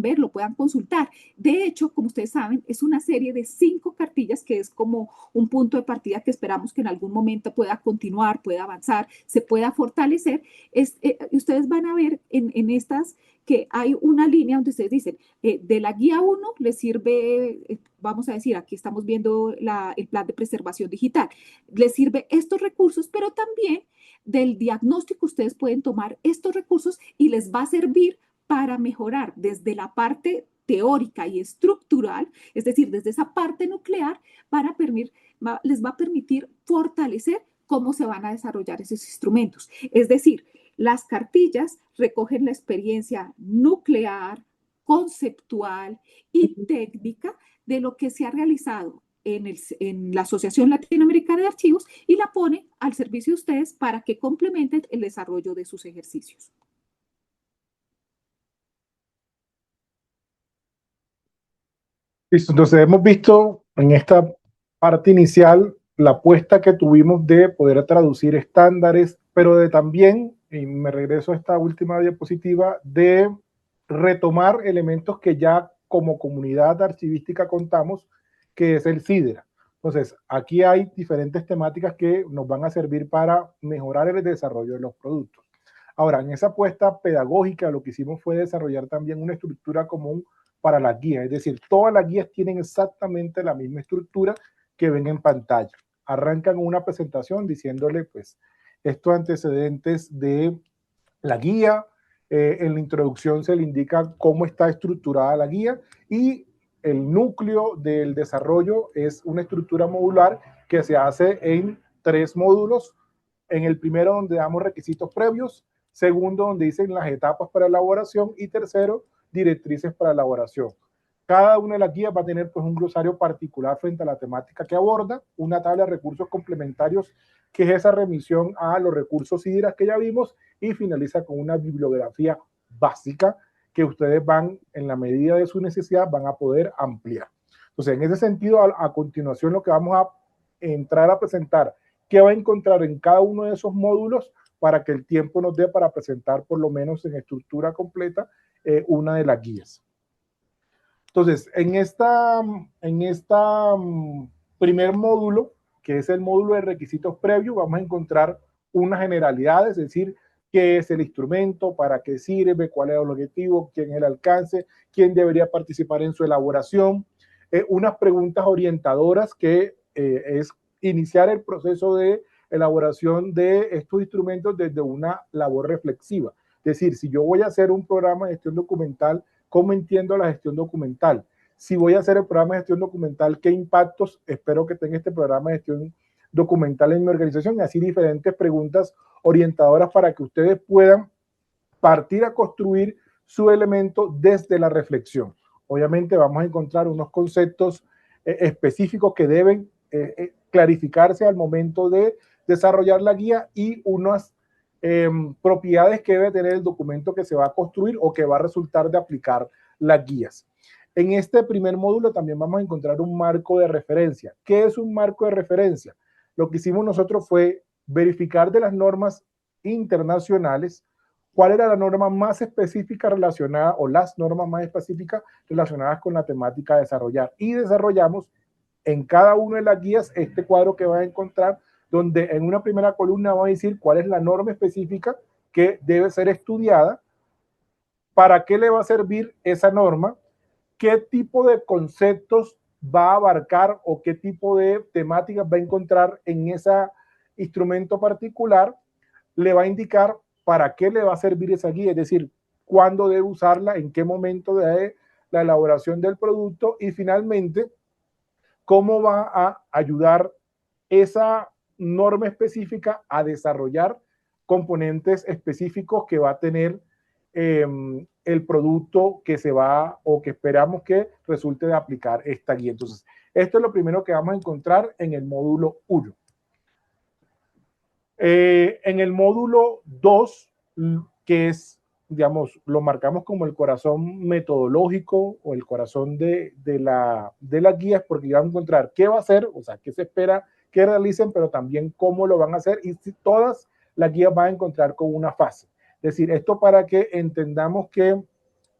ver, lo puedan consultar. De hecho, como ustedes saben, es una serie de 5 cartillas que es como un punto de partida que esperamos que en algún momento pueda continuar, pueda avanzar, se pueda fortalecer. Ustedes van a ver en estas que hay una línea donde ustedes dicen, de la guía 1 les sirve, vamos a decir, aquí estamos viendo el plan de preservación digital, les sirve estos recursos, pero también del diagnóstico ustedes pueden tomar estos recursos y les va a servir para mejorar desde la parte teórica y estructural, es decir, desde esa parte nuclear, les va a permitir fortalecer cómo se van a desarrollar esos instrumentos. Es decir, las cartillas recogen la experiencia nuclear, conceptual y técnica de lo que se ha realizado en la Asociación Latinoamericana de Archivos y la pone al servicio de ustedes para que complementen el desarrollo de sus ejercicios. Listo, entonces hemos visto en esta parte inicial la apuesta que tuvimos de poder traducir estándares, pero de también, y me regreso a esta última diapositiva, de retomar elementos que ya como comunidad archivística contamos, que es el SIDRA. Entonces, aquí hay diferentes temáticas que nos van a servir para mejorar el desarrollo de los productos. Ahora, en esa apuesta pedagógica, lo que hicimos fue desarrollar también una estructura común para las guías, es decir, todas las guías tienen exactamente la misma estructura que ven en pantalla. Arrancan una presentación diciéndole, pues, estos antecedentes de la guía, en la introducción se le indica cómo está estructurada la guía y el núcleo del desarrollo es una estructura modular que se hace en 3 módulos. En el primero donde damos requisitos previos, segundo donde dicen las etapas para elaboración y tercero, directrices para elaboración. Cada una de las guías va a tener pues un glosario particular frente a la temática que aborda, una tabla de recursos complementarios que es esa remisión a los recursos SIDRA que ya vimos y finaliza con una bibliografía básica que ustedes van, en la medida de su necesidad, van a poder ampliar. Entonces, en ese sentido, a continuación lo que vamos a entrar a presentar, qué va a encontrar en cada uno de esos módulos para que el tiempo nos dé para presentar por lo menos en estructura completa una de las guías. Entonces, en esta primer módulo, que es el módulo de requisitos previos, vamos a encontrar unas generalidades, es decir, qué es el instrumento, para qué sirve, cuál es el objetivo, quién es el alcance, quién debería participar en su elaboración, unas preguntas orientadoras que es iniciar el proceso de elaboración de estos instrumentos desde una labor reflexiva. Es decir, si yo voy a hacer un programa de gestión documental, ¿cómo entiendo la gestión documental? Si voy a hacer el programa de gestión documental, ¿qué impactos espero que tenga este programa de gestión documental en mi organización? Y así diferentes preguntas orientadoras para que ustedes puedan partir a construir su elemento desde la reflexión. Obviamente vamos a encontrar unos conceptos específicos que deben clarificarse al momento de desarrollar la guía y unas propiedades que debe tener el documento que se va a construir o que va a resultar de aplicar las guías. En este primer módulo también vamos a encontrar un marco de referencia. ¿Qué es un marco de referencia? Lo que hicimos nosotros fue verificar de las normas internacionales cuál era la norma más específica relacionada o las normas más específicas relacionadas con la temática a desarrollar. Y desarrollamos en cada una de las guías este cuadro que van a encontrar, donde en una primera columna vamos a decir cuál es la norma específica que debe ser estudiada ¿para qué le va a servir esa norma? ¿Qué tipo de conceptos va a abarcar o qué tipo de temáticas va a encontrar en ese instrumento particular? Le va a indicar para qué le va a servir esa guía, es decir, cuándo debe usarla, en qué momento de la elaboración del producto y finalmente cómo va a ayudar esa norma específica a desarrollar componentes específicos que va a tener el producto que se va o que esperamos que resulte de aplicar esta guía. Entonces, esto es lo primero que vamos a encontrar en el módulo 1. En el módulo 2, que es, digamos, lo marcamos como el corazón metodológico o el corazón de las guías, porque ya van a encontrar qué va a hacer, o sea, qué se espera que realicen, pero también cómo lo van a hacer y si todas las guías van a encontrar con una fase. Es decir, esto para que entendamos que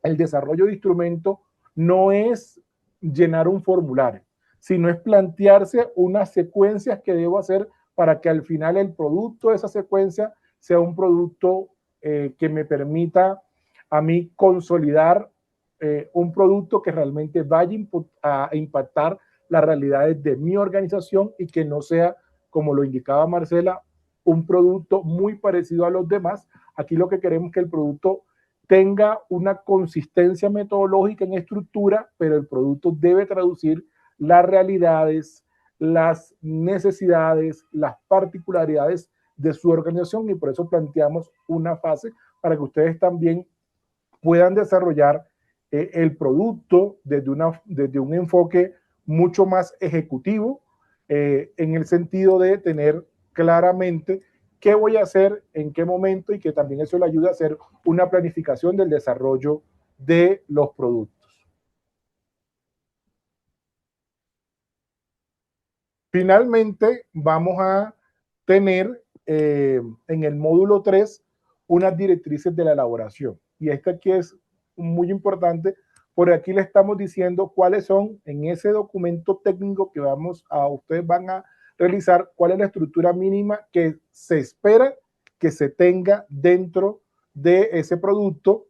el desarrollo de instrumento no es llenar un formulario, sino es plantearse unas secuencias que debo hacer para que al final el producto de esa secuencia sea un producto que me permita a mí consolidar un producto que realmente vaya a impactar las realidades de mi organización y que no sea, como lo indicaba Marcela, un producto muy parecido a los demás. Aquí lo que queremos es que el producto tenga una consistencia metodológica en estructura, pero el producto debe traducir las realidades, las necesidades, las particularidades de su organización y por eso planteamos una fase para que ustedes también puedan desarrollar el producto desde un enfoque mucho más ejecutivo en el sentido de tener claramente qué voy a hacer, en qué momento y que también eso le ayuda a hacer una planificación del desarrollo de los productos. Finalmente, vamos a tener en el módulo 3 unas directrices de la elaboración. Y esta aquí es muy importante, porque aquí le estamos diciendo cuáles son en ese documento técnico que ustedes van a realizar, cuál es la estructura mínima que se espera que se tenga dentro de ese producto,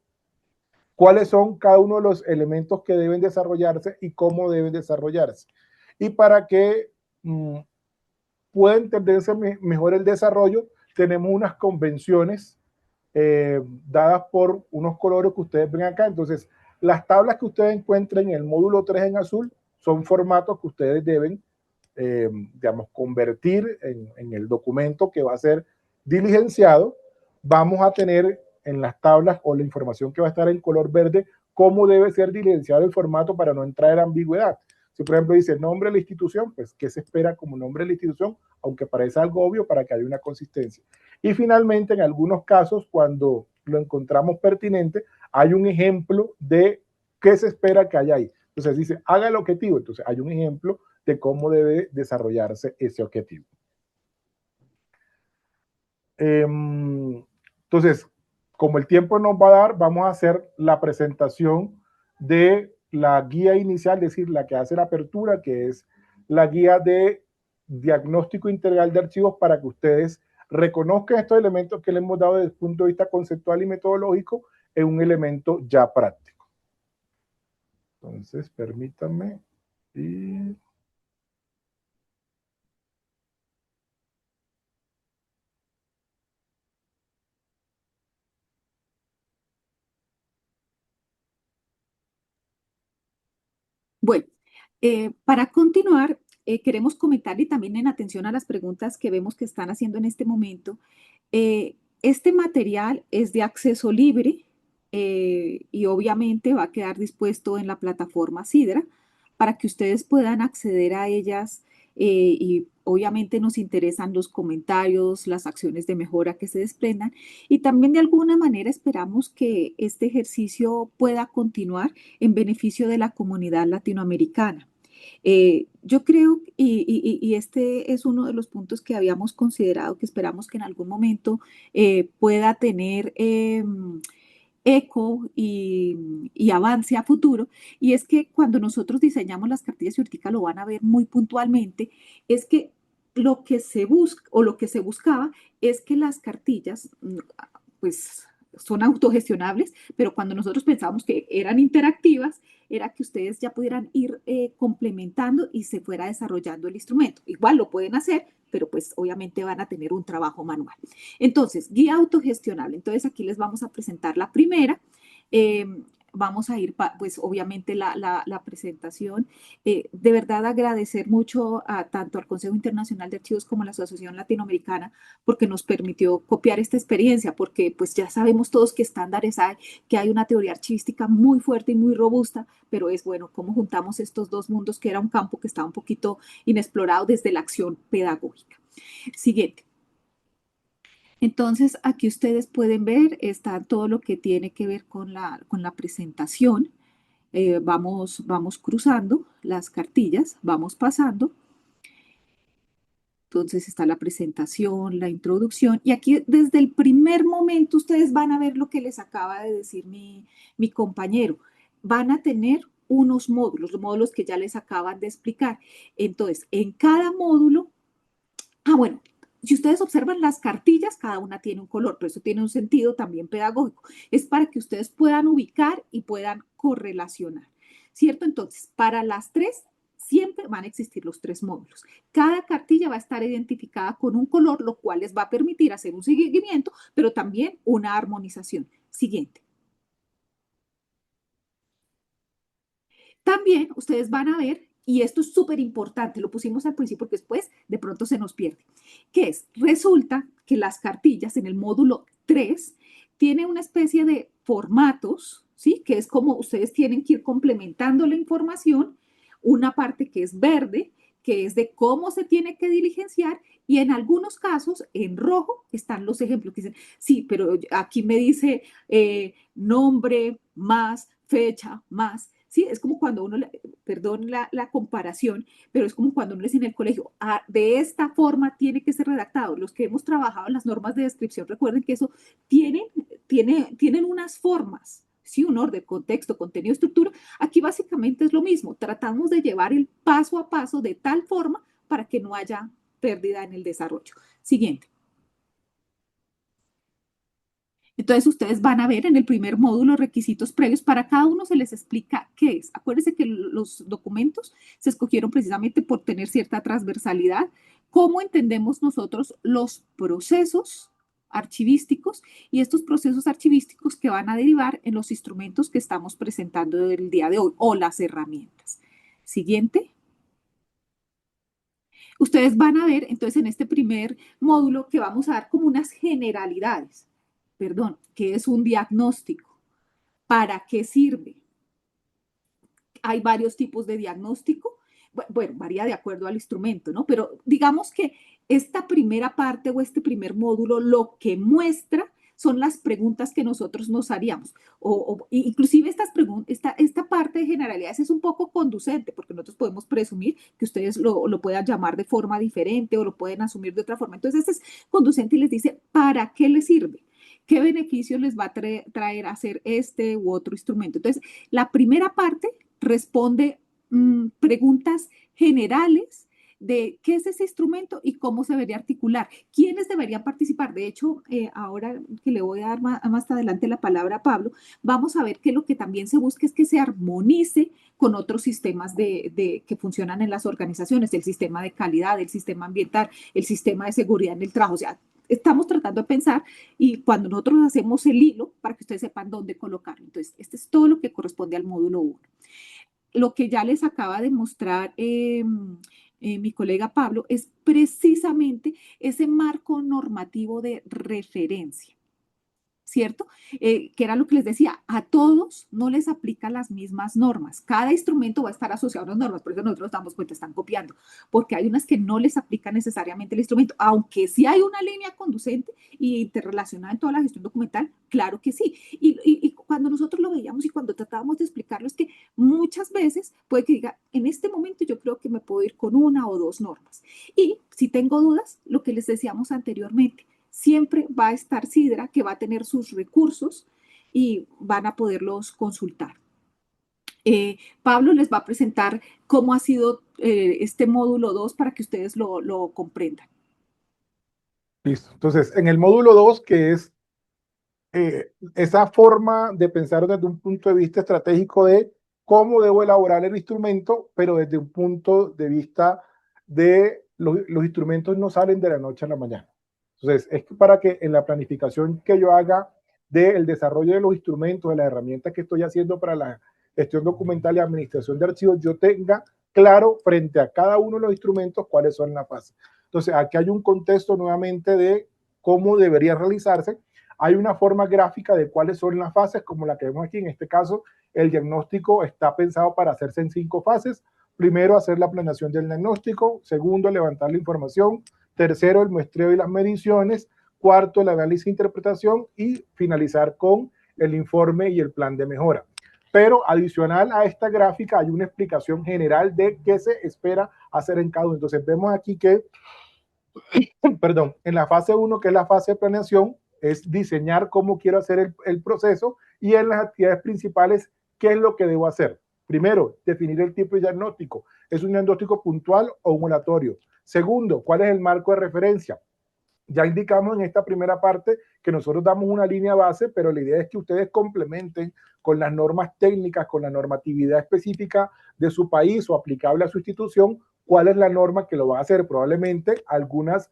cuáles son cada uno de los elementos que deben desarrollarse y cómo deben desarrollarse. Y para que pueda entenderse mejor el desarrollo, tenemos unas convenciones dadas por unos colores que ustedes ven acá. Entonces, las tablas que ustedes encuentren en el módulo 3 en azul son formatos que ustedes deben, digamos, convertir en el documento que va a ser diligenciado. Vamos a tener en las tablas o la información que va a estar en color verde cómo debe ser diligenciado el formato para no entrar en ambigüedad. Si, por ejemplo, dice nombre de la institución, pues, ¿qué se espera como nombre de la institución? Aunque parece algo obvio para que haya una consistencia. Y finalmente, en algunos casos, cuando lo encontramos pertinente, hay un ejemplo de qué se espera que haya ahí. Entonces dice, haga el objetivo. Entonces hay un ejemplo de cómo debe desarrollarse ese objetivo. Entonces, como el tiempo nos va a dar, vamos a hacer la presentación de la guía inicial, es decir, la que hace la apertura, que es la guía de diagnóstico integral de archivos para que ustedes reconozcan estos elementos que le hemos dado desde el punto de vista conceptual y metodológico en un elemento ya práctico. Entonces, permítanme. Bueno, para continuar, queremos comentar y también en atención a las preguntas que vemos que están haciendo en este momento. Este material es de acceso libre y obviamente va a quedar dispuesto en la plataforma Sidra para que ustedes puedan acceder a ellas y obviamente nos interesan los comentarios, las acciones de mejora que se desprendan y también de alguna manera esperamos que este ejercicio pueda continuar en beneficio de la comunidad latinoamericana. Yo creo, y este es uno de los puntos que habíamos considerado, que esperamos que en algún momento pueda tener eco y avance a futuro, y es que cuando nosotros diseñamos las cartillas y ahorita lo van a ver muy puntualmente, es que lo que se busca o lo que se buscaba es que las cartillas, pues son autogestionables, pero cuando nosotros pensábamos que eran interactivas, era que ustedes ya pudieran ir complementando y se fuera desarrollando el instrumento. Igual lo pueden hacer, pero pues obviamente van a tener un trabajo manual. Entonces, guía autogestionable. Entonces aquí les vamos a presentar la primera. Vamos a ir, pues obviamente la presentación. De verdad agradecer mucho tanto al Consejo Internacional de Archivos como a la Asociación Latinoamericana porque nos permitió copiar esta experiencia, porque pues ya sabemos todos qué estándares hay, que hay una teoría archivística muy fuerte y muy robusta, pero es bueno cómo juntamos estos dos mundos, que era un campo que estaba un poquito inexplorado desde la acción pedagógica. Siguiente. Entonces, aquí ustedes pueden ver, está todo lo que tiene que ver con la presentación. Vamos cruzando las cartillas, vamos pasando. Entonces está la presentación, la introducción, y aquí desde el primer momento ustedes van a ver lo que les acaba de decir mi compañero. Van a tener unos módulos, los módulos que ya les acaban de explicar. Entonces, en cada módulo, bueno, si ustedes observan las cartillas, cada una tiene un color, pero eso tiene un sentido también pedagógico. Es para que ustedes puedan ubicar y puedan correlacionar, ¿cierto? Entonces, para las tres, siempre van a existir los tres módulos. Cada cartilla va a estar identificada con un color, lo cual les va a permitir hacer un seguimiento, pero también una armonización. Siguiente. También ustedes van a ver, y esto es súper importante, lo pusimos al principio porque después de pronto se nos pierde, que es, resulta que las cartillas en el módulo 3 tienen una especie de formatos, ¿sí? Que es como ustedes tienen que ir complementando la información, una parte que es verde, que es de cómo se tiene que diligenciar, y en algunos casos, en rojo, están los ejemplos que dicen, sí, pero aquí me dice nombre, más, fecha, más. Sí, es como cuando uno, perdón la comparación, pero es como cuando uno le dice en el colegio, de esta forma tiene que ser redactado. Los que hemos trabajado en las normas de descripción, recuerden que eso tienen unas formas, ¿sí? Un orden, contexto, contenido, estructura. Aquí básicamente es lo mismo, tratamos de llevar el paso a paso de tal forma para que no haya pérdida en el desarrollo. Siguiente. Entonces, ustedes van a ver en el primer módulo requisitos previos. Para cada uno se les explica qué es. Acuérdense que los documentos se escogieron precisamente por tener cierta transversalidad. ¿Cómo entendemos nosotros los procesos archivísticos y estos procesos archivísticos que van a derivar en los instrumentos que estamos presentando el día de hoy o las herramientas? Siguiente. Ustedes van a ver entonces en este primer módulo que vamos a dar como unas generalidades. Perdón, ¿qué es un diagnóstico? ¿Para qué sirve? Hay varios tipos de diagnóstico. Bueno, varía de acuerdo al instrumento, ¿no? Pero digamos que esta primera parte o este primer módulo lo que muestra son las preguntas que nosotros nos haríamos. Inclusive esta parte de generalidades es un poco conducente porque nosotros podemos presumir que ustedes lo puedan llamar de forma diferente o lo pueden asumir de otra forma. Entonces, este es conducente y les dice, ¿para qué les sirve? ¿Qué beneficios les va a traer hacer este u otro instrumento? Entonces, la primera parte responde preguntas generales de qué es ese instrumento y cómo se debería articular, quiénes deberían participar. De hecho, ahora que le voy a dar más adelante la palabra a Pablo, vamos a ver que lo que también se busca es que se armonice con otros sistemas que funcionan en las organizaciones, el sistema de calidad, el sistema ambiental, el sistema de seguridad en el trabajo. O sea, estamos tratando de pensar y cuando nosotros hacemos el hilo para que ustedes sepan dónde colocarlo. Entonces, este es todo lo que corresponde al módulo 1. Lo que ya les acaba de mostrar mi colega Pablo es precisamente ese marco normativo de referencia, ¿cierto? Que era lo que les decía, a todos no les aplican las mismas normas. Cada instrumento va a estar asociado a unas normas, por eso nosotros nos damos cuenta, están copiando, porque hay unas que no les aplican necesariamente el instrumento, aunque sí hay una línea conducente y interrelacionada en toda la gestión documental, claro que sí. Y cuando nosotros lo veíamos y cuando tratábamos de explicarlo, es que muchas veces puede que diga, en este momento yo creo que me puedo ir con una o dos normas. Y si tengo dudas, lo que les decíamos anteriormente, siempre va a estar Sidra, que va a tener sus recursos y van a poderlos consultar. Pablo les va a presentar cómo ha sido este módulo 2 para que ustedes lo comprendan. Listo. Entonces, en el módulo 2, que es esa forma de pensar desde un punto de vista estratégico de cómo debo elaborar el instrumento, pero desde un punto de vista de los instrumentos no salen de la noche a la mañana. Entonces, es para que en la planificación que yo haga del desarrollo de los instrumentos, de las herramientas que estoy haciendo para la gestión documental y administración de archivos, yo tenga claro frente a cada uno de los instrumentos cuáles son las fases. Entonces, aquí hay un contexto nuevamente de cómo debería realizarse. Hay una forma gráfica de cuáles son las fases, como la que vemos aquí. En este caso, el diagnóstico está pensado para hacerse en 5 fases. Primero, hacer la planeación del diagnóstico. Segundo, levantar la información. Tercero, el muestreo y las mediciones. Cuarto, el análisis e interpretación. Y finalizar con el informe y el plan de mejora. Pero adicional a esta gráfica hay una explicación general de qué se espera hacer en cada uno. Entonces vemos aquí que, perdón, en la fase 1, que es la fase de planeación, es diseñar cómo quiero hacer el proceso, y en las actividades principales, qué es lo que debo hacer. Primero, definir el tipo de diagnóstico. ¿Es un diagnóstico puntual o un aleatorio? Segundo, ¿cuál es el marco de referencia? Ya indicamos en esta primera parte que nosotros damos una línea base, pero la idea es que ustedes complementen con las normas técnicas, con la normatividad específica de su país o aplicable a su institución, cuál es la norma que lo va a hacer. Probablemente algunos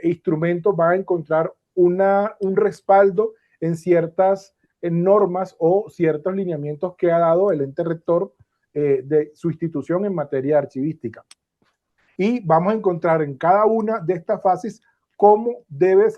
instrumentos van a encontrar un respaldo en ciertas normas o ciertos lineamientos que ha dado el ente rector de su institución en materia archivística. Y vamos a encontrar en cada una de estas fases cómo debe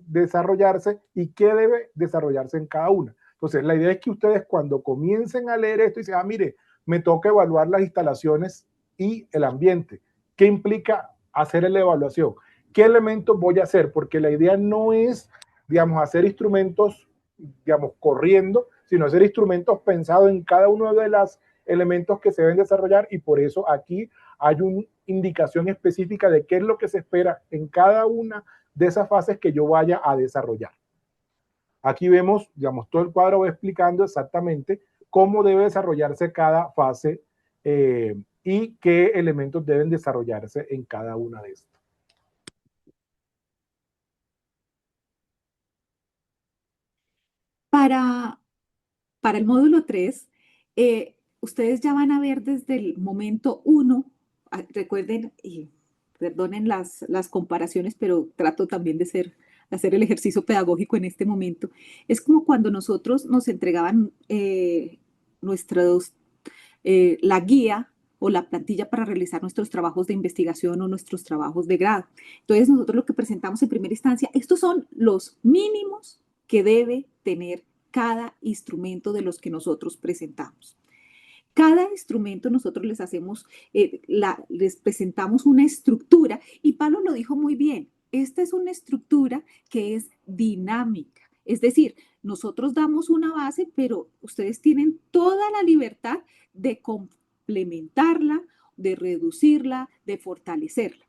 desarrollarse y qué debe desarrollarse en cada una. Entonces, la idea es que ustedes cuando comiencen a leer esto y dicen, mire, me toca evaluar las instalaciones y el ambiente. ¿Qué implica hacer la evaluación? ¿Qué elementos voy a hacer? Porque la idea no es, digamos, hacer instrumentos, digamos, corriendo, sino hacer instrumentos pensados en cada uno de los elementos que se deben desarrollar, y por eso aquí hay una indicación específica de qué es lo que se espera en cada una de esas fases que yo vaya a desarrollar. Aquí vemos, digamos, todo el cuadro va explicando exactamente cómo debe desarrollarse cada fase y qué elementos deben desarrollarse en cada una de estas. Para el módulo 3, ustedes ya van a ver desde el momento 1, recuerden y perdonen las comparaciones, pero trato también de hacer el ejercicio pedagógico en este momento. Es como cuando nosotros nos entregaban la guía o la plantilla para realizar nuestros trabajos de investigación o nuestros trabajos de grado. Entonces, nosotros lo que presentamos en primera instancia, estos son los mínimos que debe tener cada instrumento de los que nosotros presentamos. Cada instrumento nosotros les presentamos una estructura, y Pablo lo dijo muy bien, esta es una estructura que es dinámica, es decir, nosotros damos una base, pero ustedes tienen toda la libertad de complementarla, de reducirla, de fortalecerla.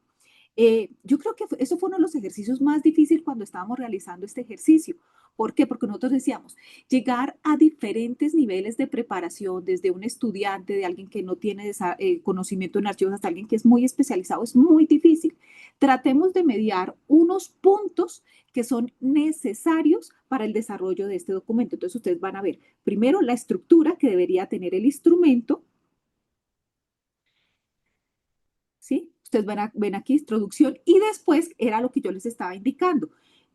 Yo creo que eso fue uno de los ejercicios más difíciles cuando estábamos realizando este ejercicio. ¿Por qué? Porque nosotros decíamos, llegar a diferentes niveles de preparación, desde un estudiante, de alguien que no tiene conocimiento en archivos, hasta alguien que es muy especializado, es muy difícil. Tratemos de mediar unos puntos que son necesarios para el desarrollo de este documento. Entonces, ustedes van a ver, primero, la estructura que debería tener el instrumento, ¿sí? Ustedes ven aquí introducción, y después era lo que yo les estaba indicando.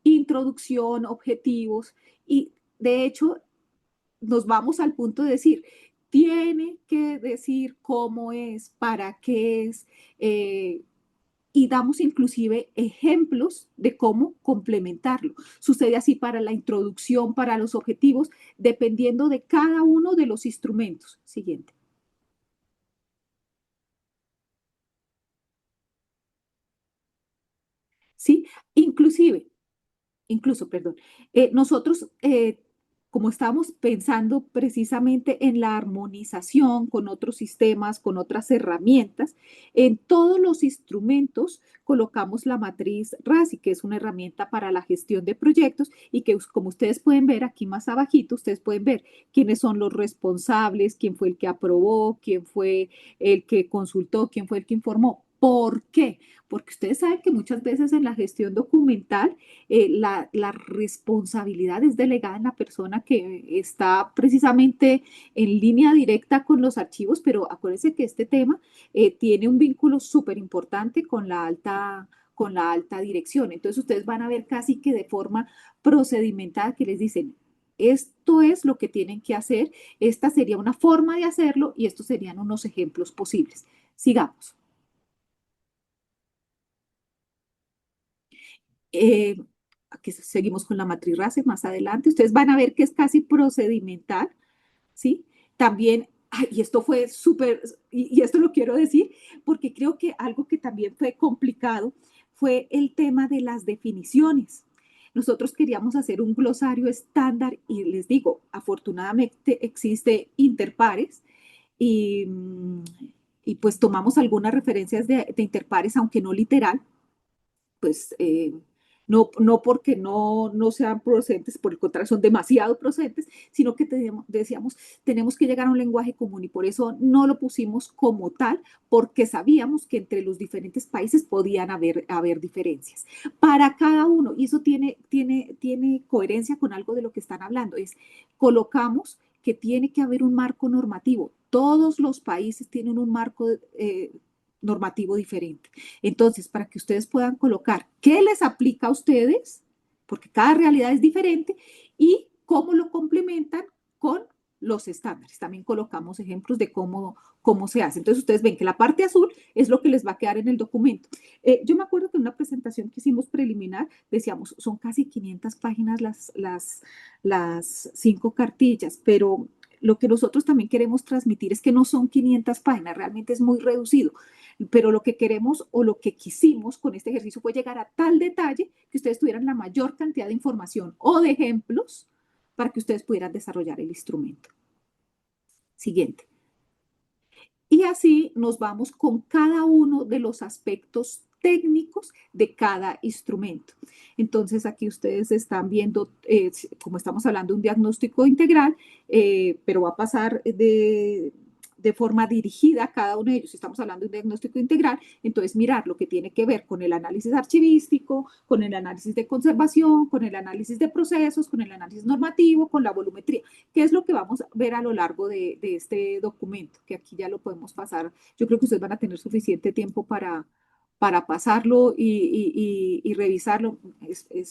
Introducción, objetivos, y de hecho nos vamos al punto de decir, tiene que decir cómo es, para qué es, y damos inclusive ejemplos de cómo complementarlo. Sucede así para la introducción, para los objetivos, dependiendo de cada uno de los instrumentos. Siguiente. ¿Sí? Nosotros, como estábamos pensando precisamente en la armonización con otros sistemas, con otras herramientas, en todos los instrumentos colocamos la matriz RASI, que es una herramienta para la gestión de proyectos, y que, como ustedes pueden ver aquí más abajito, ustedes pueden ver quiénes son los responsables, quién fue el que aprobó, quién fue el que consultó, quién fue el que informó. ¿Por qué? Porque ustedes saben que muchas veces en la gestión documental la responsabilidad es delegada en la persona que está precisamente en línea directa con los archivos, pero acuérdense que este tema tiene un vínculo súper importante con la alta dirección. Entonces ustedes van a ver casi que de forma procedimental que les dicen, esto es lo que tienen que hacer, esta sería una forma de hacerlo y estos serían unos ejemplos posibles. Sigamos. Eh, Aquí seguimos con la matriz Russell más adelante. Ustedes van a ver que es casi procedimental, ¿sí? También, ay, y esto fue súper, y esto lo quiero decir, porque creo que algo que también fue complicado fue el tema de las definiciones. Nosotros queríamos hacer un glosario estándar y les digo, afortunadamente existe Interpares y, y pues tomamos algunas referencias de Interpares, aunque no literal, pues no porque no sean procedentes, por el contrario, son demasiado procedentes, sino que decíamos, tenemos que llegar a un lenguaje común y por eso no lo pusimos como tal, porque sabíamos que entre los diferentes países podían haber diferencias. Para cada uno, y eso tiene coherencia con algo de lo que están hablando, es colocamos que tiene que haber un marco normativo. Todos los países tienen un marco normativo diferente. Entonces, para que ustedes puedan colocar qué les aplica a ustedes, porque cada realidad es diferente, y cómo lo complementan con los estándares. También colocamos ejemplos de cómo se hace. Entonces, ustedes ven que la parte azul es lo que les va a quedar en el documento. Yo me acuerdo que en una presentación que hicimos preliminar, decíamos, son casi 500 páginas las 5 cartillas, pero lo que nosotros también queremos transmitir es que no son 500 páginas, realmente es muy reducido. Pero lo que queremos o lo que quisimos con este ejercicio fue llegar a tal detalle que ustedes tuvieran la mayor cantidad de información o de ejemplos para que ustedes pudieran desarrollar el instrumento. Siguiente. Y así nos vamos con cada uno de los aspectos técnicos de cada instrumento. Entonces aquí ustedes están viendo, como estamos hablando de un diagnóstico integral, pero va a pasar de forma dirigida a cada uno de ellos. Si estamos hablando de un diagnóstico integral, entonces mirar lo que tiene que ver con el análisis archivístico, con el análisis de conservación, con el análisis de procesos, con el análisis normativo, con la volumetría, que es lo que vamos a ver a lo largo de este documento, que aquí ya lo podemos pasar. Yo creo que ustedes van a tener suficiente tiempo para pasarlo y revisarlo.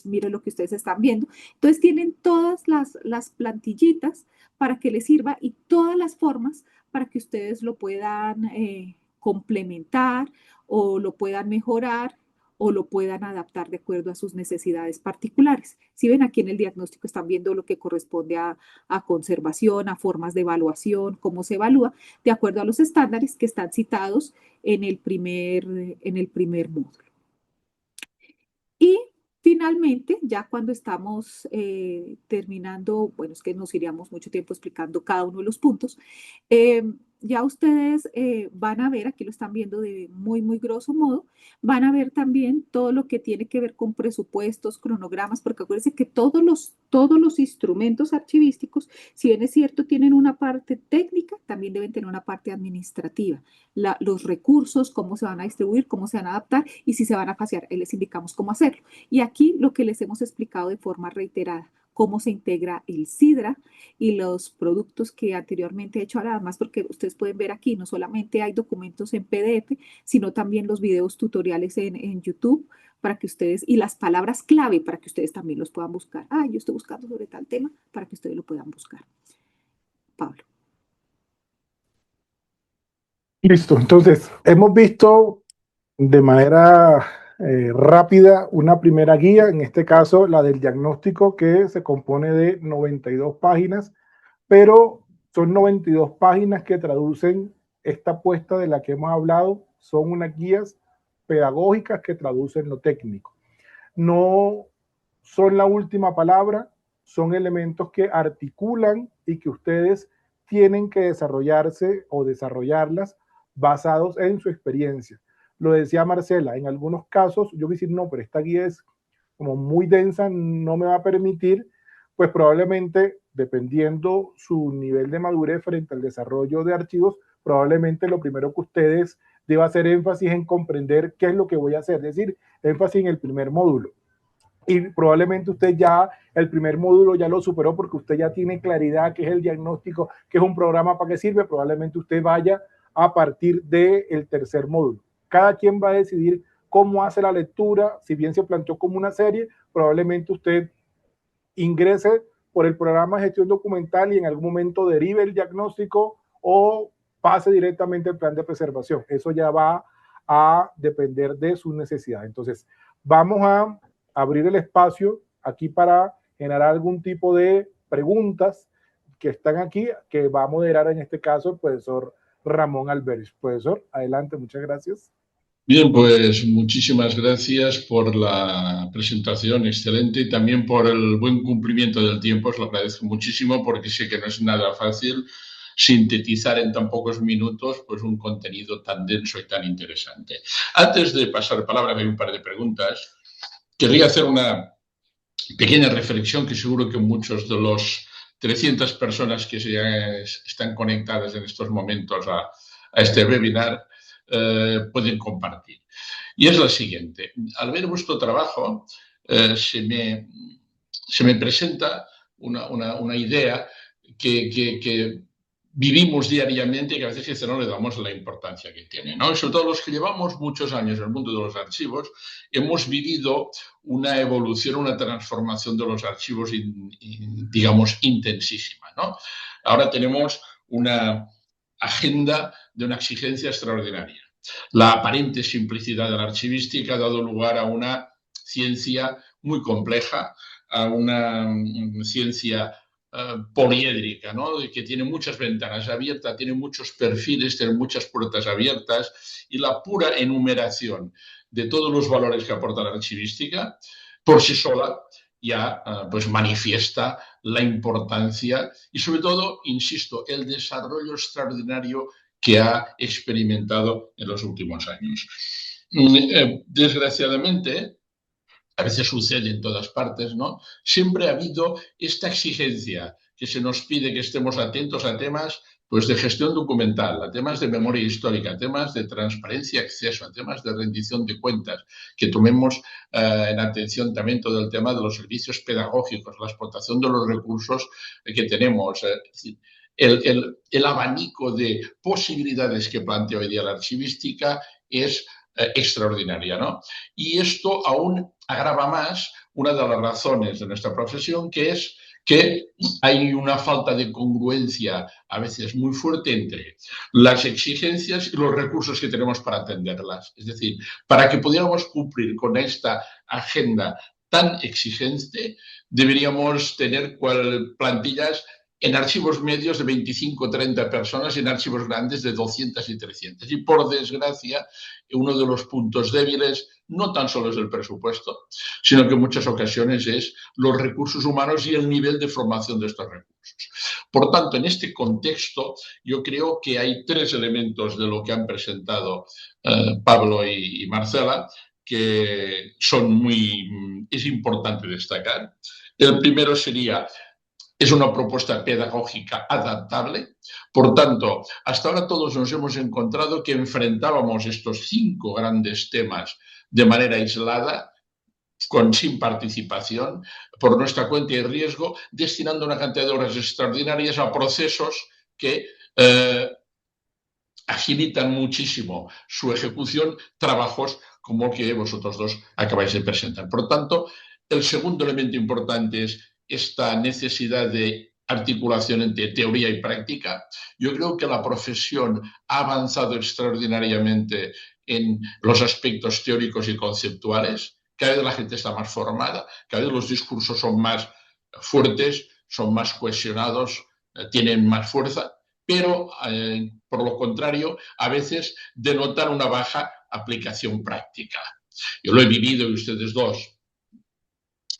Miren lo que ustedes están viendo. Entonces tienen todas las plantillitas para que les sirva y todas las formas para que ustedes lo puedan complementar o lo puedan mejorar o lo puedan adaptar de acuerdo a sus necesidades particulares. Si ven aquí en el diagnóstico están viendo lo que corresponde a conservación, a formas de evaluación, cómo se evalúa, de acuerdo a los estándares que están citados en el primer módulo. Y finalmente, ya cuando estamos terminando, bueno, es que nos iríamos mucho tiempo explicando cada uno de los puntos, ya ustedes van a ver, aquí lo están viendo de muy grosso modo, van a ver también todo lo que tiene que ver con presupuestos, cronogramas, porque acuérdense que todos los instrumentos archivísticos, si bien es cierto, tienen una parte técnica, también deben tener una parte administrativa. Los recursos, cómo se van a distribuir, cómo se van a adaptar y si se van a fasear, les indicamos cómo hacerlo. Y aquí lo que les hemos explicado de forma reiterada, cómo se integra el SIDRA y los productos que anteriormente he hecho, además porque ustedes pueden ver aquí, no solamente hay documentos en PDF, sino también los videos tutoriales en YouTube para que ustedes, y las palabras clave para que ustedes también los puedan buscar. Yo estoy buscando sobre tal tema para que ustedes lo puedan buscar. Pablo. Listo, entonces hemos visto de manera rápida una primera guía, en este caso la del diagnóstico, que se compone de 92 páginas, pero son 92 páginas que traducen esta apuesta de la que hemos hablado, son unas guías pedagógicas que traducen lo técnico. No son la última palabra, son elementos que articulan y que ustedes tienen que desarrollarse o desarrollarlas basados en su experiencia. Lo decía Marcela, en algunos casos yo voy a decir, no, pero esta guía es como muy densa, no me va a permitir, pues probablemente, dependiendo su nivel de madurez frente al desarrollo de archivos, probablemente lo primero que ustedes debe hacer énfasis en comprender qué es lo que voy a hacer, es decir, énfasis en el primer módulo. Y probablemente usted ya el primer módulo ya lo superó porque usted ya tiene claridad qué es el diagnóstico, qué es un programa, para qué sirve. Probablemente usted vaya a partir del tercer módulo. Cada quien va a decidir cómo hace la lectura. Si bien se planteó como una serie, probablemente usted ingrese por el programa de gestión documental y en algún momento derive el diagnóstico o pase directamente al plan de preservación. Eso ya va a depender de sus necesidades. Entonces, vamos a abrir el espacio aquí para generar algún tipo de preguntas que están aquí, que va a moderar en este caso el profesor Ramón Alberich. Profesor, adelante, muchas gracias. Bien, pues muchísimas gracias por la presentación, excelente, y también por el buen cumplimiento del tiempo. Os lo agradezco muchísimo porque sé que no es nada fácil sintetizar en tan pocos minutos pues un contenido tan denso y tan interesante. Antes de pasar palabra, hay un par de preguntas. Querría hacer una pequeña reflexión que seguro que muchos de los 300 personas que están conectadas en estos momentos a este webinar pueden compartir. Y es la siguiente. Al ver vuestro trabajo, se me presenta una idea que vivimos diariamente y que a veces no le damos la importancia que tiene, ¿no? Y sobre todo los que llevamos muchos años en el mundo de los archivos, hemos vivido una evolución, una transformación de los archivos, digamos, intensísima, ¿no? Ahora tenemos una agenda de una exigencia extraordinaria. La aparente simplicidad de la archivística ha dado lugar a una ciencia muy compleja, a una ciencia poliédrica, ¿no? Que tiene muchas ventanas abiertas, tiene muchos perfiles, tiene muchas puertas abiertas, y la pura enumeración de todos los valores que aporta la archivística por sí sola ya pues manifiesta la importancia y sobre todo, insisto, el desarrollo extraordinario que ha experimentado en los últimos años. Desgraciadamente, a veces sucede en todas partes, ¿no? Siempre ha habido esta exigencia que se nos pide que estemos atentos a temas pues, de gestión documental, a temas de memoria histórica, a temas de transparencia y acceso, a temas de rendición de cuentas, que tomemos en atención también todo el tema de los servicios pedagógicos, la explotación de los recursos que tenemos. El abanico de posibilidades que plantea hoy día la archivística es extraordinaria, ¿no? Y esto aún agrava más una de las razones de nuestra profesión, que es que hay una falta de congruencia a veces muy fuerte entre las exigencias y los recursos que tenemos para atenderlas. Es decir, para que pudiéramos cumplir con esta agenda tan exigente, deberíamos tener plantillas en archivos medios de 25 o 30 personas y en archivos grandes de 200 y 300. Y por desgracia, uno de los puntos débiles no tan solo es el presupuesto, sino que en muchas ocasiones es los recursos humanos y el nivel de formación de estos recursos. Por tanto, en este contexto, yo creo que hay tres elementos de lo que han presentado Pablo y Marcela que es importante destacar. El primero sería: es una propuesta pedagógica adaptable. Por tanto, hasta ahora todos nos hemos encontrado que enfrentábamos estos 5 grandes temas de manera aislada, sin participación, por nuestra cuenta y riesgo, destinando una cantidad de horas extraordinarias a procesos que agilitan muchísimo su ejecución, trabajos como el que vosotros dos acabáis de presentar. Por tanto, el segundo elemento importante es esta necesidad de articulación entre teoría y práctica. Yo creo que la profesión ha avanzado extraordinariamente en los aspectos teóricos y conceptuales. Cada vez la gente está más formada, cada vez los discursos son más fuertes, son más cohesionados, tienen más fuerza, pero por lo contrario, a veces denotan una baja aplicación práctica. Yo lo he vivido y ustedes dos,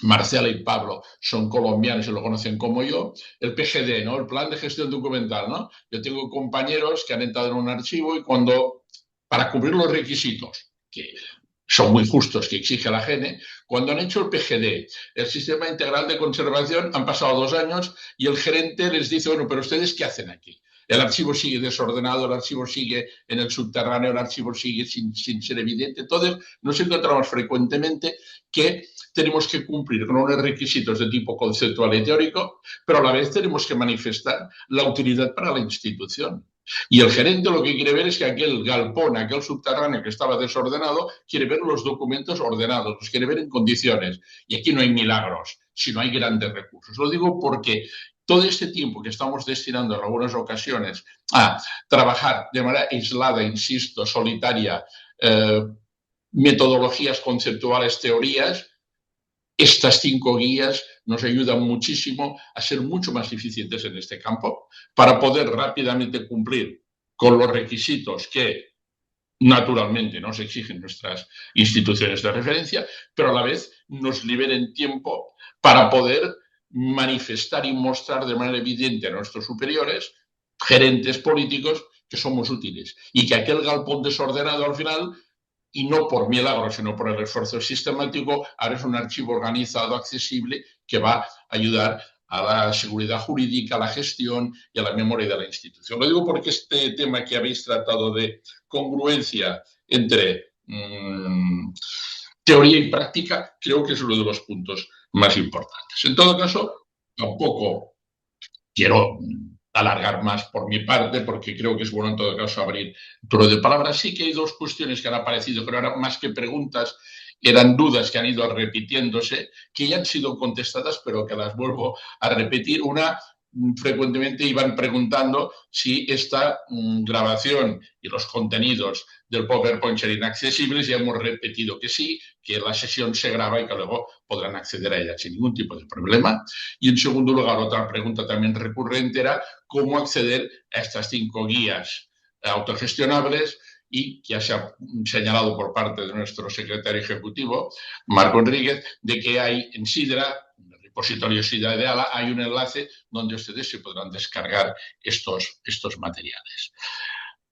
Marcela y Pablo, son colombianos y lo conocen como yo, el PGD, ¿no? El Plan de Gestión Documental, ¿no? Yo tengo compañeros que han entrado en un archivo y para cubrir los requisitos, que son muy justos, que exige la GENE, cuando han hecho el PGD, el Sistema Integral de Conservación, han pasado 2 años y el gerente les dice, bueno, pero ¿ustedes qué hacen aquí? El archivo sigue desordenado, el archivo sigue en el subterráneo, el archivo sigue sin ser evidente. Entonces, nos encontramos frecuentemente que tenemos que cumplir con unos requisitos de tipo conceptual y teórico, pero a la vez tenemos que manifestar la utilidad para la institución. Y el gerente lo que quiere ver es que aquel galpón, aquel subterráneo que estaba desordenado, quiere ver los documentos ordenados, los quiere ver en condiciones. Y aquí no hay milagros, sino hay grandes recursos. Lo digo porque todo este tiempo que estamos destinando en algunas ocasiones a trabajar de manera aislada, insisto, solitaria, metodologías conceptuales, teorías, estas 5 guías nos ayudan muchísimo a ser mucho más eficientes en este campo para poder rápidamente cumplir con los requisitos que naturalmente nos exigen nuestras instituciones de referencia, pero a la vez nos liberen tiempo para poder manifestar y mostrar de manera evidente a nuestros superiores, gerentes políticos, que somos útiles y que aquel galpón desordenado al final, y no por milagro, sino por el esfuerzo sistemático, ahora es un archivo organizado, accesible, que va a ayudar a la seguridad jurídica, a la gestión y a la memoria de la institución. Lo digo porque este tema que habéis tratado de congruencia entre teoría y práctica, creo que es uno de los puntos más importantes. En todo caso, tampoco quiero alargar más por mi parte, porque creo que es bueno en todo caso abrir el turno de palabras. Sí que hay 2 cuestiones que han aparecido, pero ahora más que preguntas, eran dudas que han ido repitiéndose, que ya han sido contestadas, pero que las vuelvo a repetir. Una, frecuentemente iban preguntando si esta grabación y los contenidos del PowerPoint serían accesibles, y hemos repetido que sí, que la sesión se graba y que luego podrán acceder a ella sin ningún tipo de problema. Y en segundo lugar, otra pregunta también recurrente era cómo acceder a estas 5 guías autogestionables, y ya se ha señalado por parte de nuestro secretario ejecutivo, Marco Enríquez, de que hay en Sidra, en el repositorio Sidra de ALA, hay un enlace donde ustedes se podrán descargar estos materiales.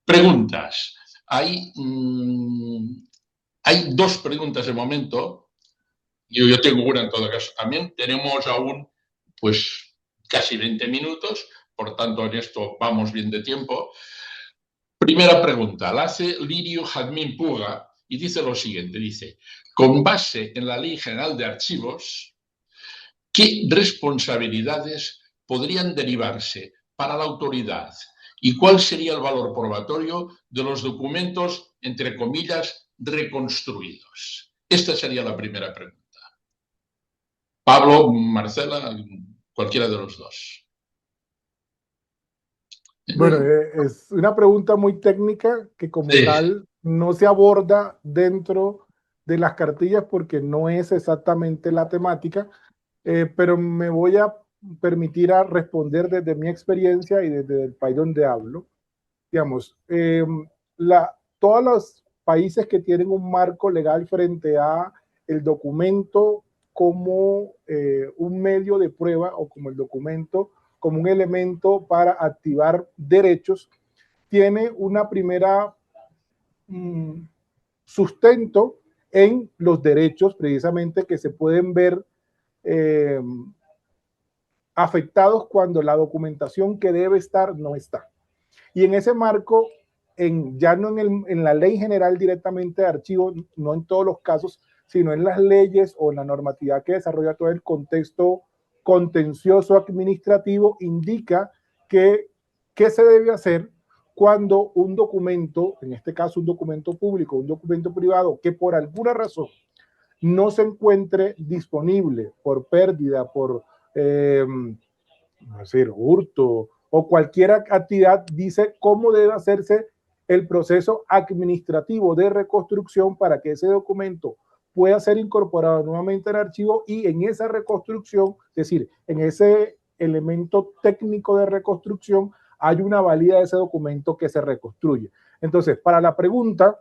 Preguntas. Hay 2 preguntas de momento. Yo tengo una en todo caso también. Tenemos aún pues casi 20 minutos, por tanto en esto vamos bien de tiempo. Primera pregunta, la hace Lirio Jazmín Puga y dice lo siguiente, dice, con base en la Ley General de Archivos, ¿qué responsabilidades podrían derivarse para la autoridad y cuál sería el valor probatorio de los documentos, entre comillas, reconstruidos? Esta sería la primera pregunta. Pablo, Marcela, cualquiera de los 2. Bueno, es una pregunta muy técnica que como tal no se aborda dentro de las cartillas porque no es exactamente la temática, pero me voy a permitir a responder desde mi experiencia y desde el país donde hablo. Digamos, todos los países que tienen un marco legal frente a el documento como un medio de prueba o como el documento como un elemento para activar derechos, tiene una primera sustento en los derechos precisamente que se pueden ver afectados cuando la documentación que debe estar no está. Y en ese marco, ya no en la ley general directamente de archivos, no en todos los casos, sino en las leyes o en la normatividad que desarrolla todo el contexto contencioso administrativo, indica que qué se debe hacer cuando un documento, en este caso un documento público, un documento privado, que por alguna razón no se encuentre disponible por pérdida, por hurto o cualquier actividad, dice cómo debe hacerse el proceso administrativo de reconstrucción para que ese documento pueda ser incorporado nuevamente al archivo, y en esa reconstrucción, es decir, en ese elemento técnico de reconstrucción, hay una validez de ese documento que se reconstruye. Entonces, para la pregunta,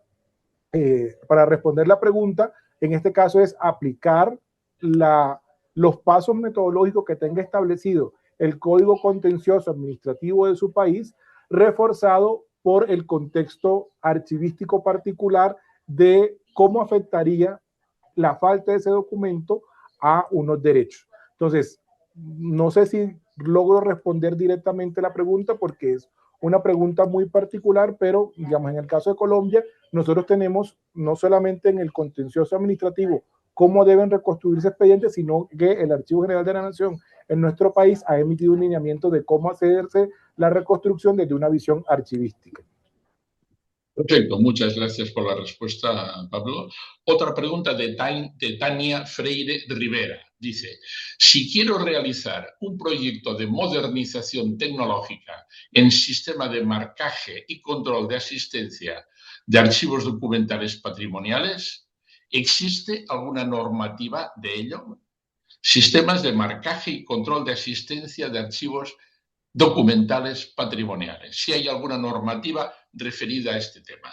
para responder la pregunta, en este caso es aplicar los pasos metodológicos que tenga establecido el Código Contencioso Administrativo de su país, reforzado por el contexto archivístico particular de cómo afectaría la falta de ese documento a unos derechos. Entonces, no sé si logro responder directamente la pregunta porque es una pregunta muy particular, pero digamos en el caso de Colombia, nosotros tenemos no solamente en el contencioso administrativo cómo deben reconstruirse expedientes, sino que el Archivo General de la Nación en nuestro país ha emitido un lineamiento de cómo hacerse la reconstrucción desde una visión archivística. Perfecto, muchas gracias por la respuesta, Pablo. Otra pregunta de Tania Freire Rivera. Dice, si quiero realizar un proyecto de modernización tecnológica en sistema de marcaje y control de asistencia de archivos documentales patrimoniales, ¿existe alguna normativa de ello? Sistemas de marcaje y control de asistencia de archivos documentales patrimoniales. Si hay alguna normativa referida a este tema.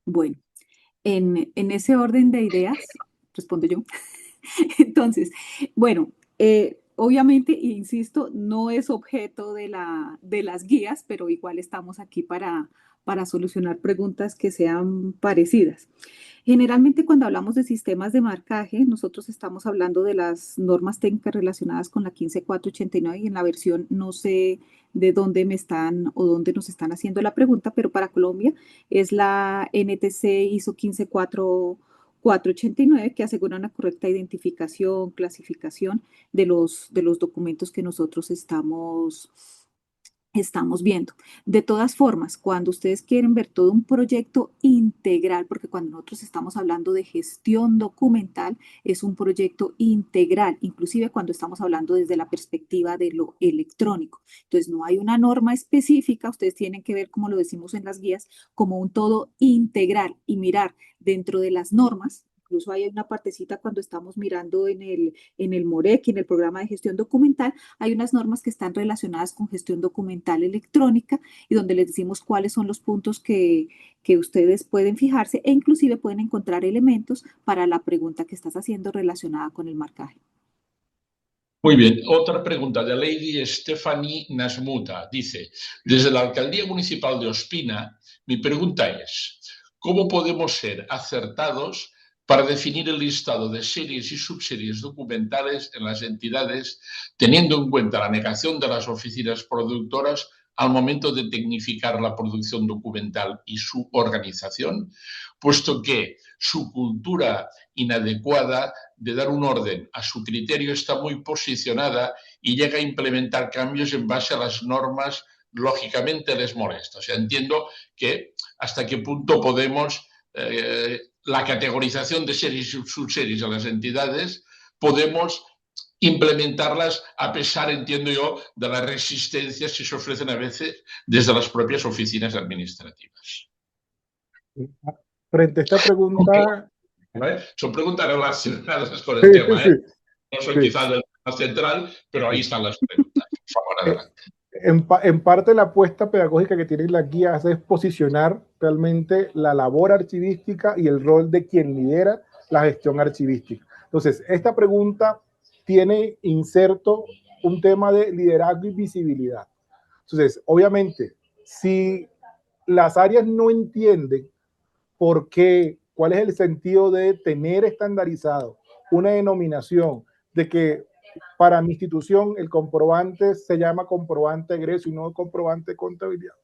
Bueno, en ese orden de ideas, respondo yo. Entonces, bueno, obviamente, insisto, no es objeto de las guías, pero igual estamos aquí para solucionar preguntas que sean parecidas. Generalmente cuando hablamos de sistemas de marcaje, nosotros estamos hablando de las normas técnicas relacionadas con la 15489 y en la versión no sé de dónde me están o dónde nos están haciendo la pregunta, pero para Colombia es la NTC ISO 15489 que asegura una correcta identificación, clasificación de los documentos que nosotros estamos viendo. De todas formas, cuando ustedes quieren ver todo un proyecto integral, porque cuando nosotros estamos hablando de gestión documental, es un proyecto integral, inclusive cuando estamos hablando desde la perspectiva de lo electrónico. Entonces, no hay una norma específica, ustedes tienen que ver, como lo decimos en las guías, como un todo integral y mirar dentro de las normas. Incluso hay una partecita cuando estamos mirando en el MOREC, en el programa de gestión documental, hay unas normas que están relacionadas con gestión documental electrónica y donde les decimos cuáles son los puntos que ustedes pueden fijarse e inclusive pueden encontrar elementos para la pregunta que estás haciendo relacionada con el marcaje. Muy bien, otra pregunta de Lady Stephanie Nasmuta. Dice, desde la Alcaldía Municipal de Ospina, mi pregunta es, ¿cómo podemos ser acertados para definir el listado de series y subseries documentales en las entidades, teniendo en cuenta la negación de las oficinas productoras al momento de tecnificar la producción documental y su organización, puesto que su cultura inadecuada de dar un orden a su criterio está muy posicionada y llega a implementar cambios en base a las normas, lógicamente les molesta. O sea, entiendo que hasta qué punto podemos la categorización de series y subseries a las entidades, podemos implementarlas a pesar, entiendo yo, de las resistencias que se ofrecen a veces desde las propias oficinas administrativas. Frente a esta pregunta... ¿Vale? Son preguntas relacionadas con el tema. Sí. No son quizás el tema central, pero ahí están las preguntas. Por favor, adelante. En parte la apuesta pedagógica que tienen las guías es posicionar realmente la labor archivística y el rol de quien lidera la gestión archivística. Entonces, esta pregunta tiene inserto un tema de liderazgo y visibilidad. Entonces, obviamente, si las áreas no entienden por qué, cuál es el sentido de tener estandarizado una denominación de que para mi institución el comprobante se llama comprobante de egreso y no comprobante de contabilidad.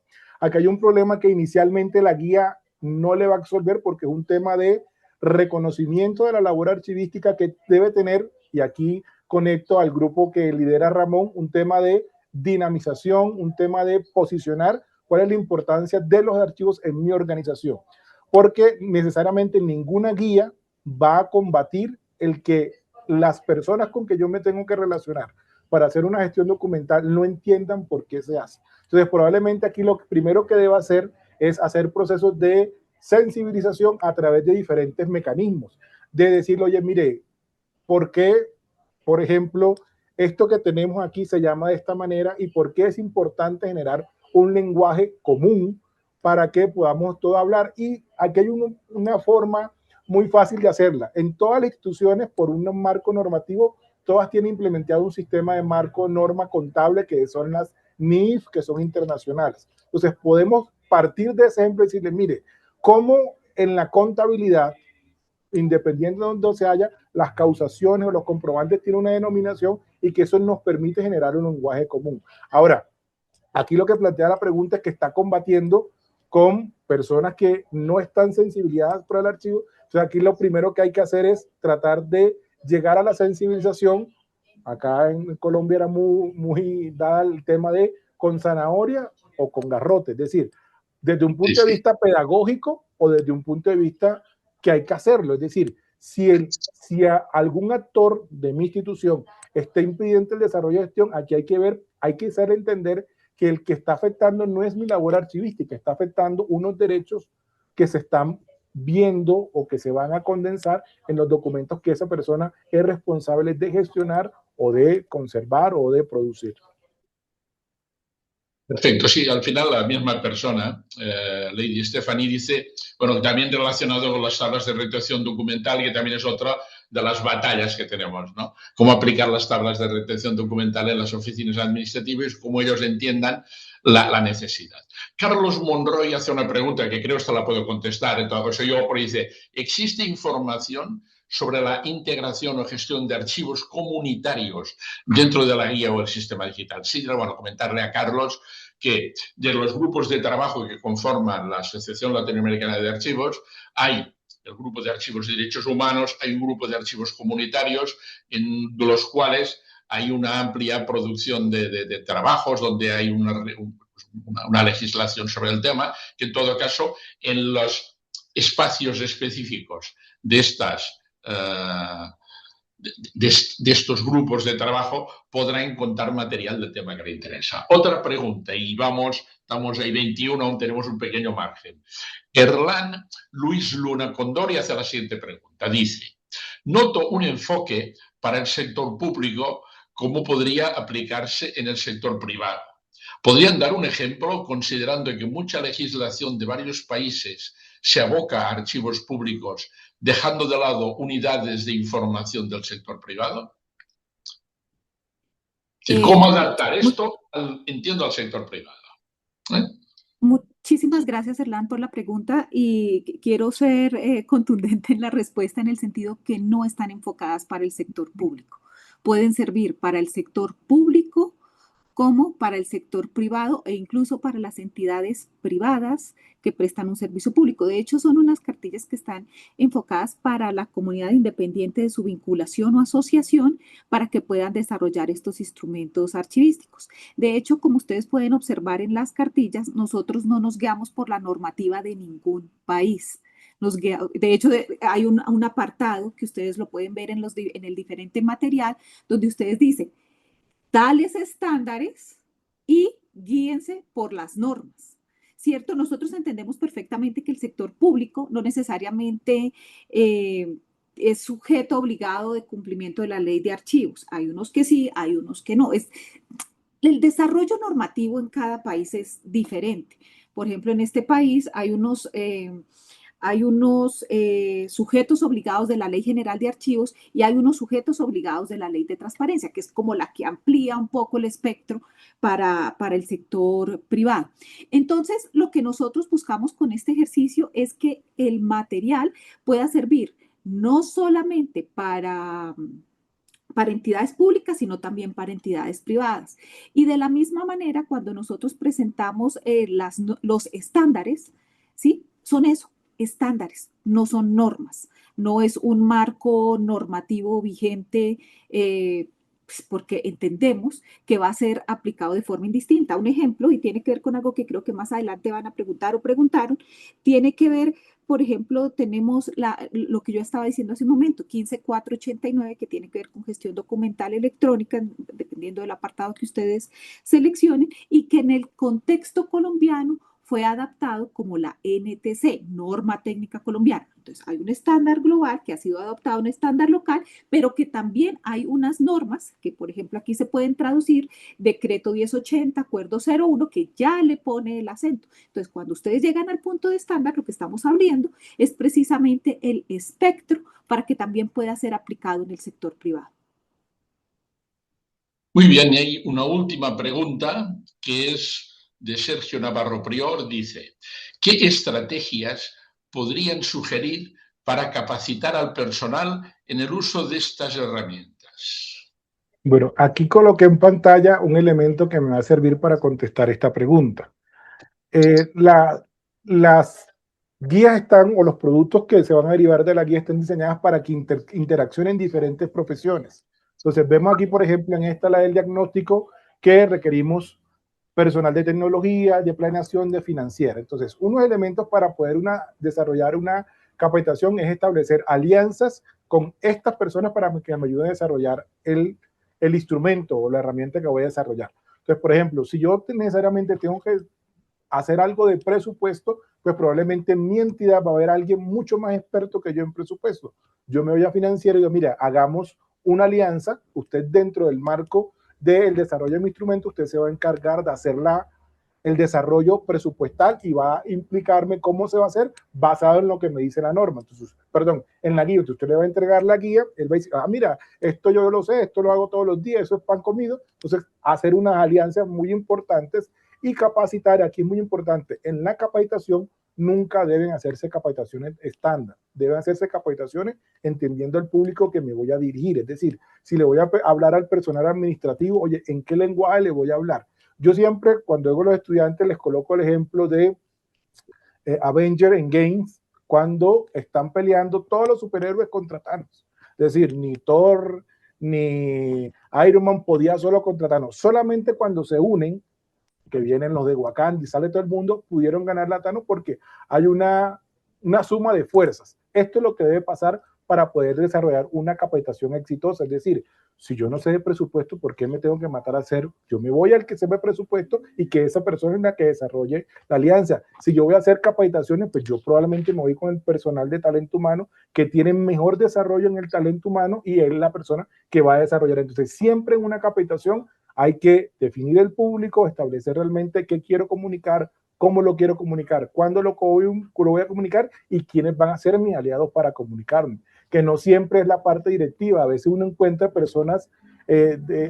Aquí hay un problema que inicialmente la guía no le va a absorber porque es un tema de reconocimiento de la labor archivística que debe tener, y aquí conecto al grupo que lidera Ramón, un tema de dinamización, un tema de posicionar cuál es la importancia de los archivos en mi organización, porque necesariamente ninguna guía va a combatir el que las personas con que yo me tengo que relacionar para hacer una gestión documental no entiendan por qué se hace. Entonces, probablemente aquí lo primero que deba hacer es hacer procesos de sensibilización a través de diferentes mecanismos, de decirle, oye, mire, ¿por qué, por ejemplo, esto que tenemos aquí se llama de esta manera y por qué es importante generar un lenguaje común para que podamos todos hablar? Y aquí hay una forma muy fácil de hacerla. En todas las instituciones, por un marco normativo, todas tienen implementado un sistema de marco norma contable que son las NIF, que son internacionales. Entonces, podemos partir de ese ejemplo y decirle, mire, cómo en la contabilidad, independiente de donde se haya, las causaciones o los comprobantes tienen una denominación y que eso nos permite generar un lenguaje común. Ahora, Aquí lo que plantea la pregunta es que está combatiendo con personas que no están sensibilizadas por el archivo. Entonces aquí lo primero que hay que hacer es tratar de llegar a la sensibilización. Acá en Colombia era muy dada el tema de con zanahoria o con garrote, es decir, desde un punto de vista pedagógico o desde un punto de vista que hay que hacerlo. Es decir, si algún actor de mi institución está impidiendo el desarrollo de gestión, aquí hay que ver, hay que hacer entender que el que está afectando no es mi labor archivística, está afectando unos derechos que se están viendo o que se van a condensar en los documentos que esa persona es responsable de gestionar o de conservar o de producir. Perfecto, sí, al final la misma persona, Lady Stephanie, dice, bueno, también relacionado con las tablas de retención documental, que también es otra de las batallas que tenemos, ¿no? Cómo aplicar las tablas de retención documental en las oficinas administrativas, cómo ellos entiendan la necesidad. Carlos Monroy hace una pregunta que creo que esta la puedo contestar, en todo caso yo, porque dice, ¿existe información sobre la integración o gestión de archivos comunitarios dentro de la guía o el sistema digital? Sí, bueno, comentarle a Carlos que de los grupos de trabajo que conforman la Asociación Latinoamericana de Archivos, hay el grupo de archivos de derechos humanos, hay un grupo de archivos comunitarios, en los cuales hay una amplia producción de trabajos, donde hay una legislación sobre el tema, que en todo caso, en los espacios específicos de estas de estos grupos de trabajo podrá encontrar material del tema que le interesa. Otra pregunta, y estamos ahí 21, aún tenemos un pequeño margen. Erlan Luis Luna Condori hace la siguiente pregunta. Dice, noto un enfoque para el sector público, ¿cómo podría aplicarse en el sector privado? ¿Podrían dar un ejemplo, considerando que mucha legislación de varios países se aboca a archivos públicos, dejando de lado unidades de información del sector privado? ¿Cómo adaptar esto, entiendo, al sector privado? Muchísimas gracias, Erlan, por la pregunta, y quiero ser contundente en la respuesta, en el sentido que no están enfocadas para el sector público. Pueden servir para el sector público como para el sector privado e incluso para las entidades privadas que prestan un servicio público. De hecho, son unas cartillas que están enfocadas para la comunidad independiente de su vinculación o asociación para que puedan desarrollar estos instrumentos archivísticos. De hecho, como ustedes pueden observar en las cartillas, nosotros no nos guiamos por la normativa de ningún país. De hecho, hay un apartado que ustedes lo pueden ver en el diferente material, donde ustedes dicen tales estándares y guíense por las normas, ¿cierto? Nosotros entendemos perfectamente que el sector público no necesariamente es sujeto obligado de cumplimiento de la ley de archivos. Hay unos que sí, hay unos que no. El desarrollo normativo en cada país es diferente. Por ejemplo, en este país hay unos sujetos obligados de la Ley General de Archivos y hay unos sujetos obligados de la Ley de Transparencia, que es como la que amplía un poco el espectro para el sector privado. Entonces, lo que nosotros buscamos con este ejercicio es que el material pueda servir no solamente para entidades públicas, sino también para entidades privadas. Y de la misma manera, cuando nosotros presentamos los estándares, ¿sí? Son eso, estándares, no son normas, no es un marco normativo vigente, porque entendemos que va a ser aplicado de forma indistinta. Un ejemplo, y tiene que ver con algo que creo que más adelante van a preguntar o preguntaron, tiene que ver, por ejemplo, tenemos lo que yo estaba diciendo hace un momento, 15489, que tiene que ver con gestión documental electrónica, dependiendo del apartado que ustedes seleccionen, y que en el contexto colombiano fue adaptado como la NTC, Norma Técnica Colombiana. Entonces, hay un estándar global que ha sido adoptado, un estándar local, pero que también hay unas normas que, por ejemplo, aquí se pueden traducir, Decreto 1080, Acuerdo 01, que ya le pone el acento. Entonces, cuando ustedes llegan al punto de estándar, lo que estamos abriendo es precisamente el espectro para que también pueda ser aplicado en el sector privado. Muy bien, y hay una última pregunta que es de Sergio Navarro Prior, dice, ¿qué estrategias podrían sugerir para capacitar al personal en el uso de estas herramientas? Bueno, aquí coloqué en pantalla un elemento que me va a servir para contestar esta pregunta. Las guías están, o los productos que se van a derivar de la guía están diseñadas para que interaccionen diferentes profesiones. Entonces, vemos aquí, por ejemplo, en esta la del diagnóstico, que requerimos personal de tecnología, de planeación, de financiera. Entonces, unos elementos para poder desarrollar una capacitación es establecer alianzas con estas personas para que me ayuden a desarrollar el instrumento o la herramienta que voy a desarrollar. Entonces, por ejemplo, si yo necesariamente tengo que hacer algo de presupuesto, pues probablemente en mi entidad va a haber alguien mucho más experto que yo en presupuesto. Yo me voy a financiero y digo, mira, hagamos una alianza, usted dentro del marco del desarrollo de mi instrumento, usted se va a encargar de hacer el desarrollo presupuestal y va a implicarme cómo se va a hacer basado en lo que me dice la norma. Entonces, perdón, en la guía, usted le va a entregar la guía, él va a decir, mira, esto yo lo sé, esto lo hago todos los días, eso es pan comido. Entonces, hacer unas alianzas muy importantes y capacitar, aquí es muy importante, en la capacitación nunca deben hacerse capacitaciones estándar, deben hacerse capacitaciones entendiendo el público que me voy a dirigir, es decir, si le voy a hablar al personal administrativo, oye, ¿en qué lenguaje le voy a hablar? Yo siempre, cuando hago a los estudiantes, les coloco el ejemplo de Avenger Endgame, cuando están peleando todos los superhéroes contra Thanos. Es decir, ni Thor, ni Iron Man podía solo contra Thanos. Solamente cuando se unen, que vienen los de Wakanda y sale todo el mundo, pudieron ganar la Thanos porque hay una suma de fuerzas. Esto es lo que debe pasar para poder desarrollar una capacitación exitosa. Es decir, si yo no sé de presupuesto, ¿por qué me tengo que matar a hacer? Yo me voy al que sepa presupuesto y que esa persona es la que desarrolle la alianza. Si yo voy a hacer capacitaciones, pues yo probablemente me voy con el personal de talento humano que tiene mejor desarrollo en el talento humano y es la persona que va a desarrollar. Entonces, siempre en una capacitación hay que definir el público, establecer realmente qué quiero comunicar, cómo lo quiero comunicar, cuándo lo voy a comunicar y quiénes van a ser mis aliados para comunicarme. Que no siempre es la parte directiva, a veces uno encuentra personas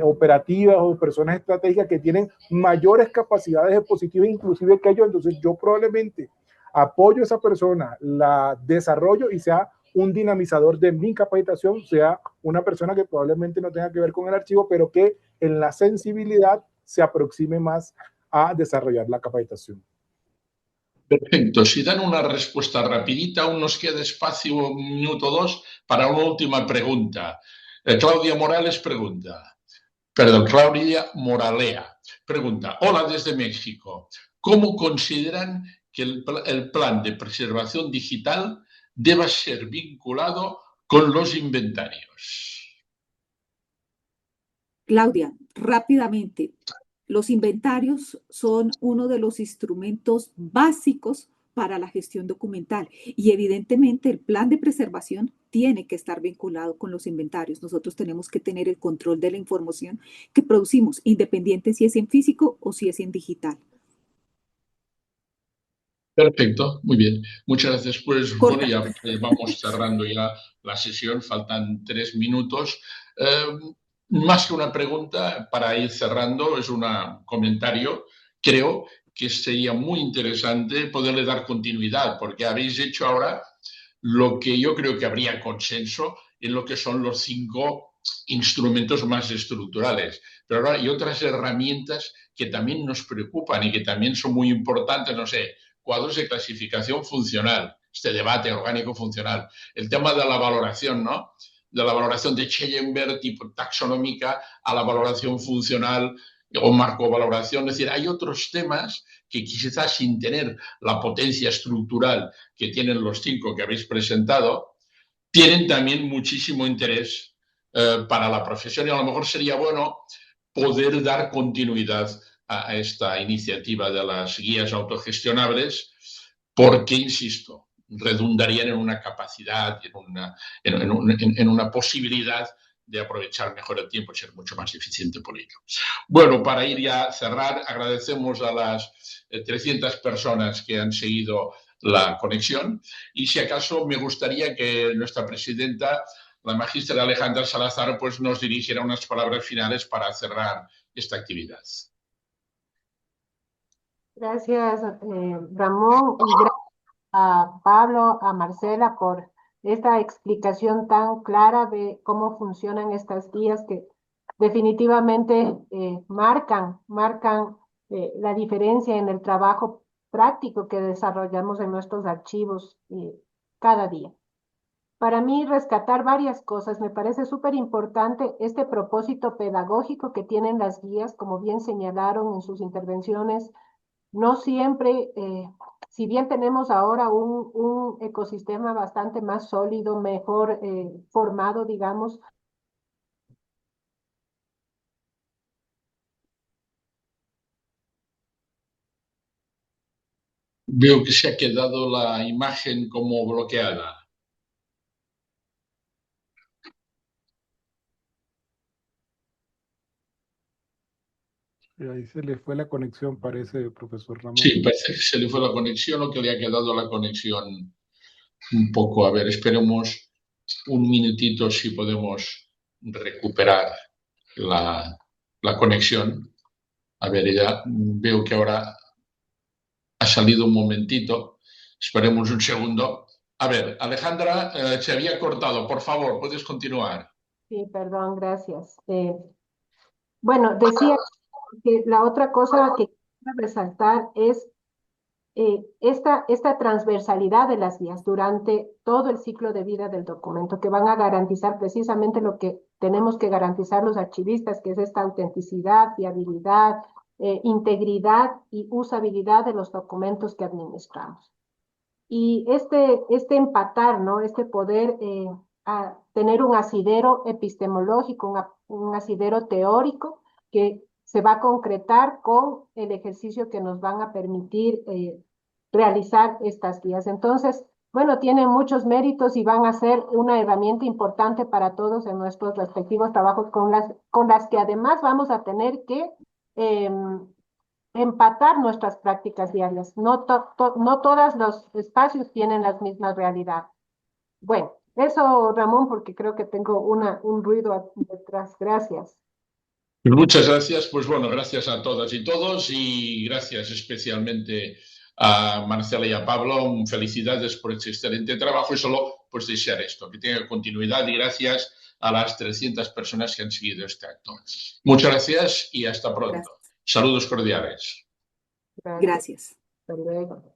operativas o personas estratégicas que tienen mayores capacidades expositivas inclusive que yo, entonces yo probablemente apoyo a esa persona, la desarrollo y sea un dinamizador de mi capacitación, sea una persona que probablemente no tenga que ver con el archivo, pero que en la sensibilidad se aproxime más a desarrollar la capacitación. Perfecto. Si dan una respuesta rapidita, aún nos queda espacio, un minuto o dos, para una última pregunta. Claudia Morales pregunta. Perdón, Claudia Moralea pregunta. Hola desde México. ¿Cómo consideran que el plan de preservación digital deba ser vinculado con los inventarios? Claudia, rápidamente, los inventarios son uno de los instrumentos básicos para la gestión documental y evidentemente el plan de preservación tiene que estar vinculado con los inventarios. Nosotros tenemos que tener el control de la información que producimos, independiente si es en físico o si es en digital. Perfecto, muy bien. Muchas gracias. Pues Corta. bueno, ya vamos cerrando ya la sesión, faltan 3 minutos. Más que una pregunta, para ir cerrando, es un comentario. Creo que sería muy interesante poderle dar continuidad, porque habéis hecho ahora lo que yo creo que habría consenso en lo que son los 5 instrumentos más estructurales. Pero ahora hay otras herramientas que también nos preocupan y que también son muy importantes, no sé, cuadros de clasificación funcional, este debate orgánico funcional, el tema de la valoración, ¿no? De la valoración de Schellenberg tipo taxonómica a la valoración funcional o marcovaloración. Es decir, hay otros temas que quizás sin tener la potencia estructural que tienen los 5 que habéis presentado, tienen también muchísimo interés para la profesión y a lo mejor sería bueno poder dar continuidad a esta iniciativa de las guías autogestionables porque, insisto, redundarían en una capacidad, en una posibilidad de aprovechar mejor el tiempo y ser mucho más eficiente por ello. Bueno, para ir ya a cerrar, agradecemos a las 300 personas que han seguido la conexión y si acaso me gustaría que nuestra presidenta, la magíster Alejandra Salazar, pues nos dirigiera unas palabras finales para cerrar esta actividad. Gracias, Ramón, y gracias a Pablo, a Marcela, por esta explicación tan clara de cómo funcionan estas guías que definitivamente marcan la diferencia en el trabajo práctico que desarrollamos en nuestros archivos cada día. Para mí, rescatar varias cosas. Me parece súper importante este propósito pedagógico que tienen las guías, como bien señalaron en sus intervenciones. No siempre, si bien tenemos ahora un ecosistema bastante más sólido, mejor formado, digamos. Veo que se ha quedado la imagen como bloqueada. Y ahí se le fue la conexión, parece, profesor Ramón. Sí, parece que se le fue la conexión o que le ha quedado la conexión un poco. A ver, esperemos un minutito si podemos recuperar la conexión. A ver, ya veo que ahora ha salido un momentito. Esperemos un segundo. A ver, Alejandra, se había cortado. Por favor, puedes continuar. Sí, perdón, gracias. Bueno, decía que la otra cosa que quiero resaltar es esta transversalidad de las guías durante todo el ciclo de vida del documento, que van a garantizar precisamente lo que tenemos que garantizar los archivistas, que es esta autenticidad, fiabilidad, integridad y usabilidad de los documentos que administramos. Y este empatar, ¿no? Este poder a tener un asidero epistemológico, un asidero teórico que se va a concretar con el ejercicio que nos van a permitir realizar estas guías. Entonces, bueno, tienen muchos méritos y van a ser una herramienta importante para todos en nuestros respectivos trabajos, con las que además vamos a tener que empatar nuestras prácticas diarias. No todos los espacios tienen las mismas realidades. Bueno, eso, Ramón, porque creo que tengo un ruido detrás. Gracias. Muchas gracias. Pues bueno, gracias a todas y todos y gracias especialmente a Marcela y a Pablo. Felicidades por este excelente trabajo y solo pues desear esto, que tenga continuidad y gracias a las 300 personas que han seguido este acto. Muchas gracias y hasta pronto. Gracias. Saludos cordiales. Gracias. Hasta luego.